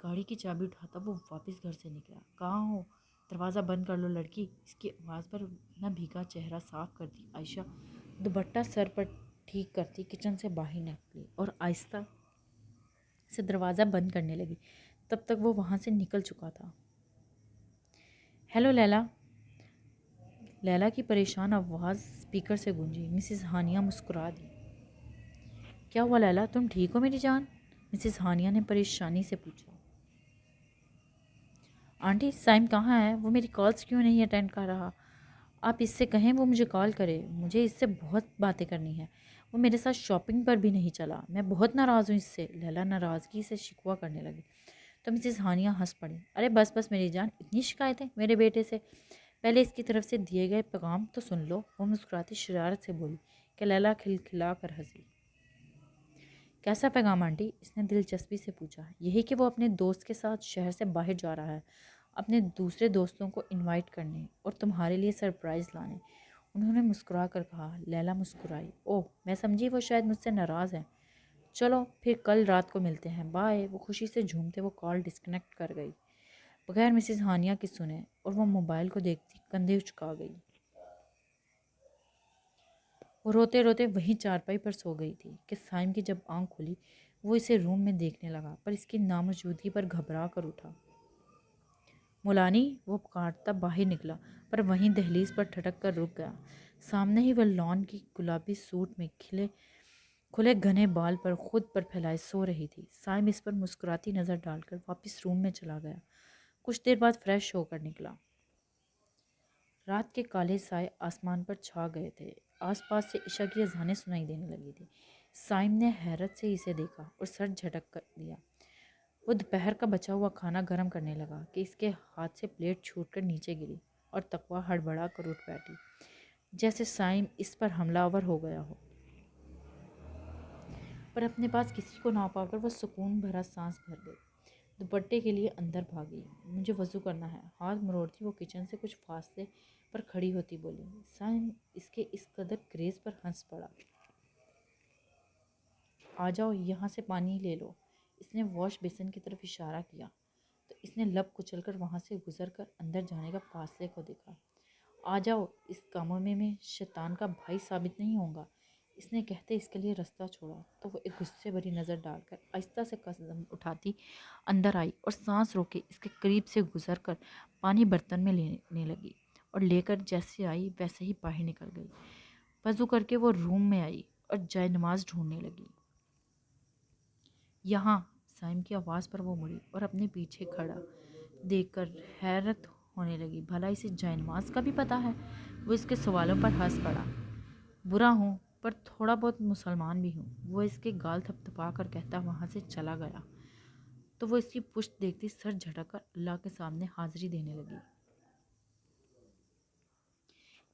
گاڑی کی چابی اٹھاتا وہ واپس گھر سے نکلا۔ کہاں ہو؟ دروازہ بند کر لو لڑکی، اس کی آواز پر نہ بھیگا چہرہ صاف کرتی عائشہ دوپٹہ سر پر ٹھیک کرتی کچن سے باہر نکلی اور آہستہ سے دروازہ بند کرنے لگی۔ تب تک وہ وہاں سے نکل چکا تھا۔ ہیلو لیلا، لیلا کی پریشان آواز اسپیکر سے گونجی۔ مسز ہانیہ مسکرا دی۔ کیا ہوا لیلا، تم ٹھیک ہو میری جان؟ مسز ہانیہ نے پریشانی سے پوچھا۔ آنٹی سائم کہاں ہے؟ وہ میری کالز کیوں نہیں اٹینڈ کر رہا؟ آپ اس سے کہیں وہ مجھے کال کرے، مجھے اس سے بہت باتیں کرنی ہے۔ وہ میرے ساتھ شاپنگ پر بھی نہیں چلا، میں بہت ناراض ہوں اس سے۔ لیلا ناراضگی سے شکوہ کرنے لگی تو مسز ہانیہ ہنس پڑی۔ ارے بس بس میری جان، اتنی شکایتیں میرے بیٹے سے؟ پہلے اس کی طرف سے دیے گئے پیغام تو سن لو۔ وہ مسکراتی شرارت سے بولی کہ لیلا کھلکھلا کر ہنسی۔ کیسا پیغام آنٹی؟ اس نے دلچسپی سے پوچھا۔ یہی کہ وہ اپنے دوست کے ساتھ شہر سے باہر جا رہا ہے، اپنے دوسرے دوستوں کو انوائٹ کرنے اور تمہارے لیے سرپرائز لانے، انہوں نے مسکرا کر کہا۔ لیلا مسکرائی۔ اوہ، میں سمجھی وہ شاید مجھ سے ناراض ہیں۔ چلو پھر کل رات کو ملتے ہیں، بائے۔ وہ خوشی سے جھومتے وہ کال ڈسکنیکٹ کر گئی بغیر مسز ہانیہ کی سنے، اور وہ موبائل کو دیکھتی کندھے اچکا گئی۔ وہ روتے روتے وہیں چارپائی پر سو گئی تھی کہ سائم کی جب آنکھ کھلی وہ اسے روم میں دیکھنے لگا، پر اس کی ناموجودگی پر گھبرا کر اٹھا۔ مولانی، وہ پکارتا باہر نکلا، پر وہیں دہلیز پر ٹھٹک کر رک گیا۔ سامنے ہی وہ لان کی گلابی سوٹ میں کھلے گھنے بال پر خود پر پھیلائے سو رہی تھی۔ سائم اس پر مسکراتی نظر ڈال کر واپس روم میں چلا گیا۔ کچھ دیر بعد فریش ہو کر نکلا۔ رات کے کالے سائے آسمان پر چھا گئے تھے، آس پاس سے عشاء کی اذانیں سنائی دینے لگی تھی۔ سائم نے حیرت سے اسے دیکھا اور سر جھٹک کر دیا۔ وہ دوپہر کا بچا ہوا کھانا گرم کرنے لگا کہ اس کے ہاتھ سے پلیٹ چھوٹ کر نیچے گری، اور تقویٰ ہڑبڑا کر اٹھ بیٹھی جیسے سائم اس پر حملہ آور ہو گیا ہو۔ پر اپنے پاس کسی کو نہ پا کر وہ سکون بھرا سانس بھر گئی، دوپٹے کے لیے اندر بھاگی۔ مجھے وضو کرنا ہے، ہاتھ مروڑتی وہ کچن سے کچھ فاصلے پر کھڑی ہوتی بولی۔ سائم اس کے اس قدر کریز پر ہنس پڑا۔ آ جاؤ یہاں سے پانی لے لو۔ اس نے واش بیسن کی طرف اشارہ کیا تو اس نے لب کچل کر وہاں سے گزر کر اندر جانے کا فاصلے کو دیکھا۔ آ جاؤ، اس کاموں میں شیطان کا بھائی ثابت نہیں ہوں گا۔ اس نے کہتے اس کے لیے رستہ چھوڑا تو وہ ایک غصے بھری نظر ڈال کر آہستہ سے قدم اٹھاتی اندر آئی اور سانس روکے اس کے قریب سے گزر کر پانی برتن میں لینے لگی اور لے کر جیسے آئی ویسے ہی باہر نکل گئی۔ وضو کر کے وہ روم میں آئی اور جائے نماز ڈھونڈنے لگی۔ یہاں سائم کی آواز پر وہ مڑی اور اپنے پیچھے کھڑا دیکھ کر حیرت ہونے لگی۔ بھلا اسے جائے نماز کا بھی پتہ ہے؟ وہ اس کے سوالوں پر ہنس پڑا۔ برا ہوں پر تھوڑا بہت مسلمان بھی ہوں، وہ اس کے گال تھپ تھپا کر کہتا وہاں سے چلا گیا تو وہ اس کی پشت دیکھتی سر جھٹک کر اللہ کے سامنے حاضری دینے لگی۔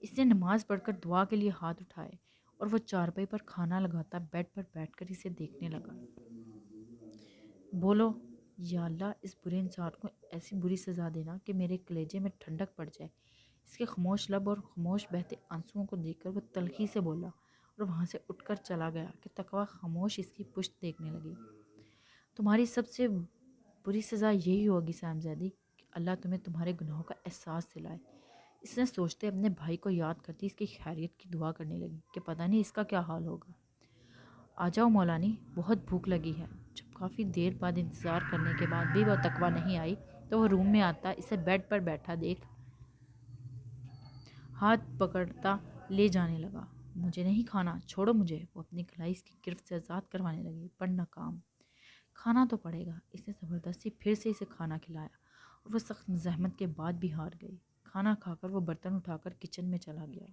اس نے نماز پڑھ کر دعا کے لیے ہاتھ اٹھائے اور وہ چارپائی پر کھانا لگاتا بیڈ پر بیٹھ کر اسے دیکھنے لگا۔ بولو یا اللہ، اس برے انسان کو ایسی بری سزا دینا کہ میرے کلیجے میں ٹھنڈک پڑ جائے۔ اس کے خاموش لب اور خاموش بہتے آنسوؤں کو دیکھ کر وہ تلخی سے بولا اور وہاں سے اٹھ کر چلا گیا کہ تقویٰ خاموش اس کی پشت دیکھنے لگی۔ تمہاری سب سے بری سزا یہی ہوگی سائم زیدی کہ اللہ تمہیں تمہارے گناہوں کا احساس دلائے۔ اس نے سوچتے اپنے بھائی کو یاد کرتی اس کی خیریت کی دعا کرنے لگی کہ پتہ نہیں اس کا کیا حال ہوگا۔ آ جاؤ مولانی، بہت بھوک لگی ہے۔ جب کافی دیر بعد انتظار کرنے کے بعد بھی وہ تقویٰ نہیں آئی تو وہ روم میں آتا اسے بیڈ پر بیٹھا دیکھ ہاتھ پکڑتا لے جانے لگا۔ مجھے نہیں کھانا، چھوڑو مجھے۔ وہ اپنی کلائی اس کی گرفت سے آزاد کروانے لگی پر ناکام۔ کھانا تو پڑے گا۔ اس نے زبردستی پھر سے اسے کھانا کھلایا اور وہ سخت مزاحمت کے بعد بھی ہار گئی۔ کھانا کھا کر وہ برتن اٹھا کر کچن میں چلا گیا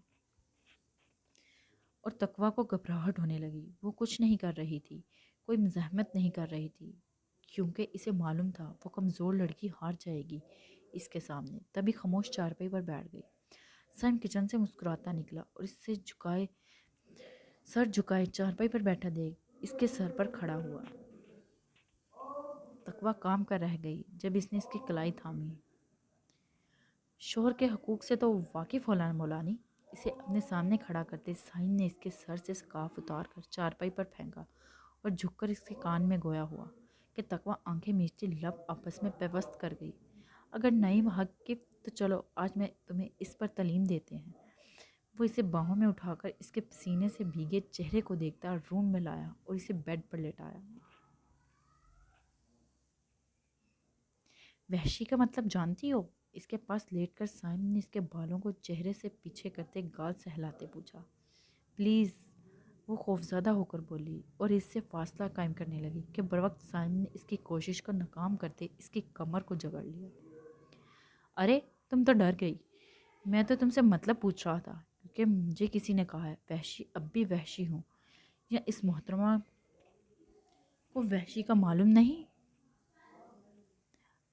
اور تقویٰ کو گھبراہٹ ہونے لگی۔ وہ کچھ نہیں کر رہی تھی، کوئی مزاحمت نہیں کر رہی تھی کیونکہ اسے معلوم تھا وہ کمزور لڑکی ہار جائے گی اس کے سامنے۔ تبھی خاموش چارپائی پر بیٹھ گئی۔ سائم کچن سے مسکراتا نکلا اور اس سے سر جھکائے چارپائی پر بیٹھا دیکھ اس کے سر پر کھڑا ہوا۔ تقویٰ کام کر رہ گئی جب اس نے اس کی کلائی تھامی۔ شوہر کے حقوق سے تو واقف ہو مولانی۔ اسے اپنے سامنے کھڑا کرتے سائم نے اس کے سر سے سکارف اتار کر چارپائی پر پھینکا اور جھک کر اس کے کان میں گویا ہوا کہ تقویٰ آنکھیں میچتی لب آپس میں پیوست کر گئی۔ اگر نہیں واقف تو چلو آج میں تمہیں اس پر تعلیم دیتے ہیں۔ وہ اسے باہوں میں اٹھا کر اس کے پسینے سے بھیگے چہرے کو دیکھتا روم میں لایا اور اسے بیڈ پر لیٹایا۔ وحشی کا مطلب جانتی ہو؟ اس کے پاس لیٹ کر سائم نے اس کے بالوں کو چہرے سے پیچھے کرتے گال سہلاتے پوچھا۔ پلیز، وہ خوفزدہ ہو کر بولی اور اس سے فاصلہ قائم کرنے لگی کہ بروقت سائم نے اس کی کوشش کو ناکام کرتے اس کی کمر کو جکڑ لیا۔ ارے تم تو ڈر گئی۔ میں تو تم سے مطلب پوچھ رہا تھا کیونکہ مجھے کسی نے کہا ہے وحشی اب بھی وحشی ہوں، یا اس محترمہ کو وحشی کا معلوم نہیں؟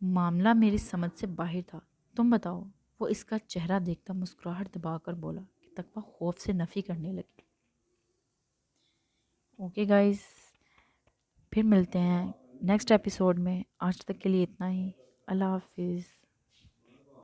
معاملہ میری سمجھ سے باہر تھا، تم بتاؤ۔ وہ اس کا چہرہ دیکھتا مسکراہٹ دبا کر بولا کہ تقویٰ خوف سے نفی کرنے لگی۔ اوکے گائز، پھر ملتے ہیں نیکسٹ ایپیسوڈ میں۔ آج تک کے لیے اتنا ہی۔ اللہ حافظ۔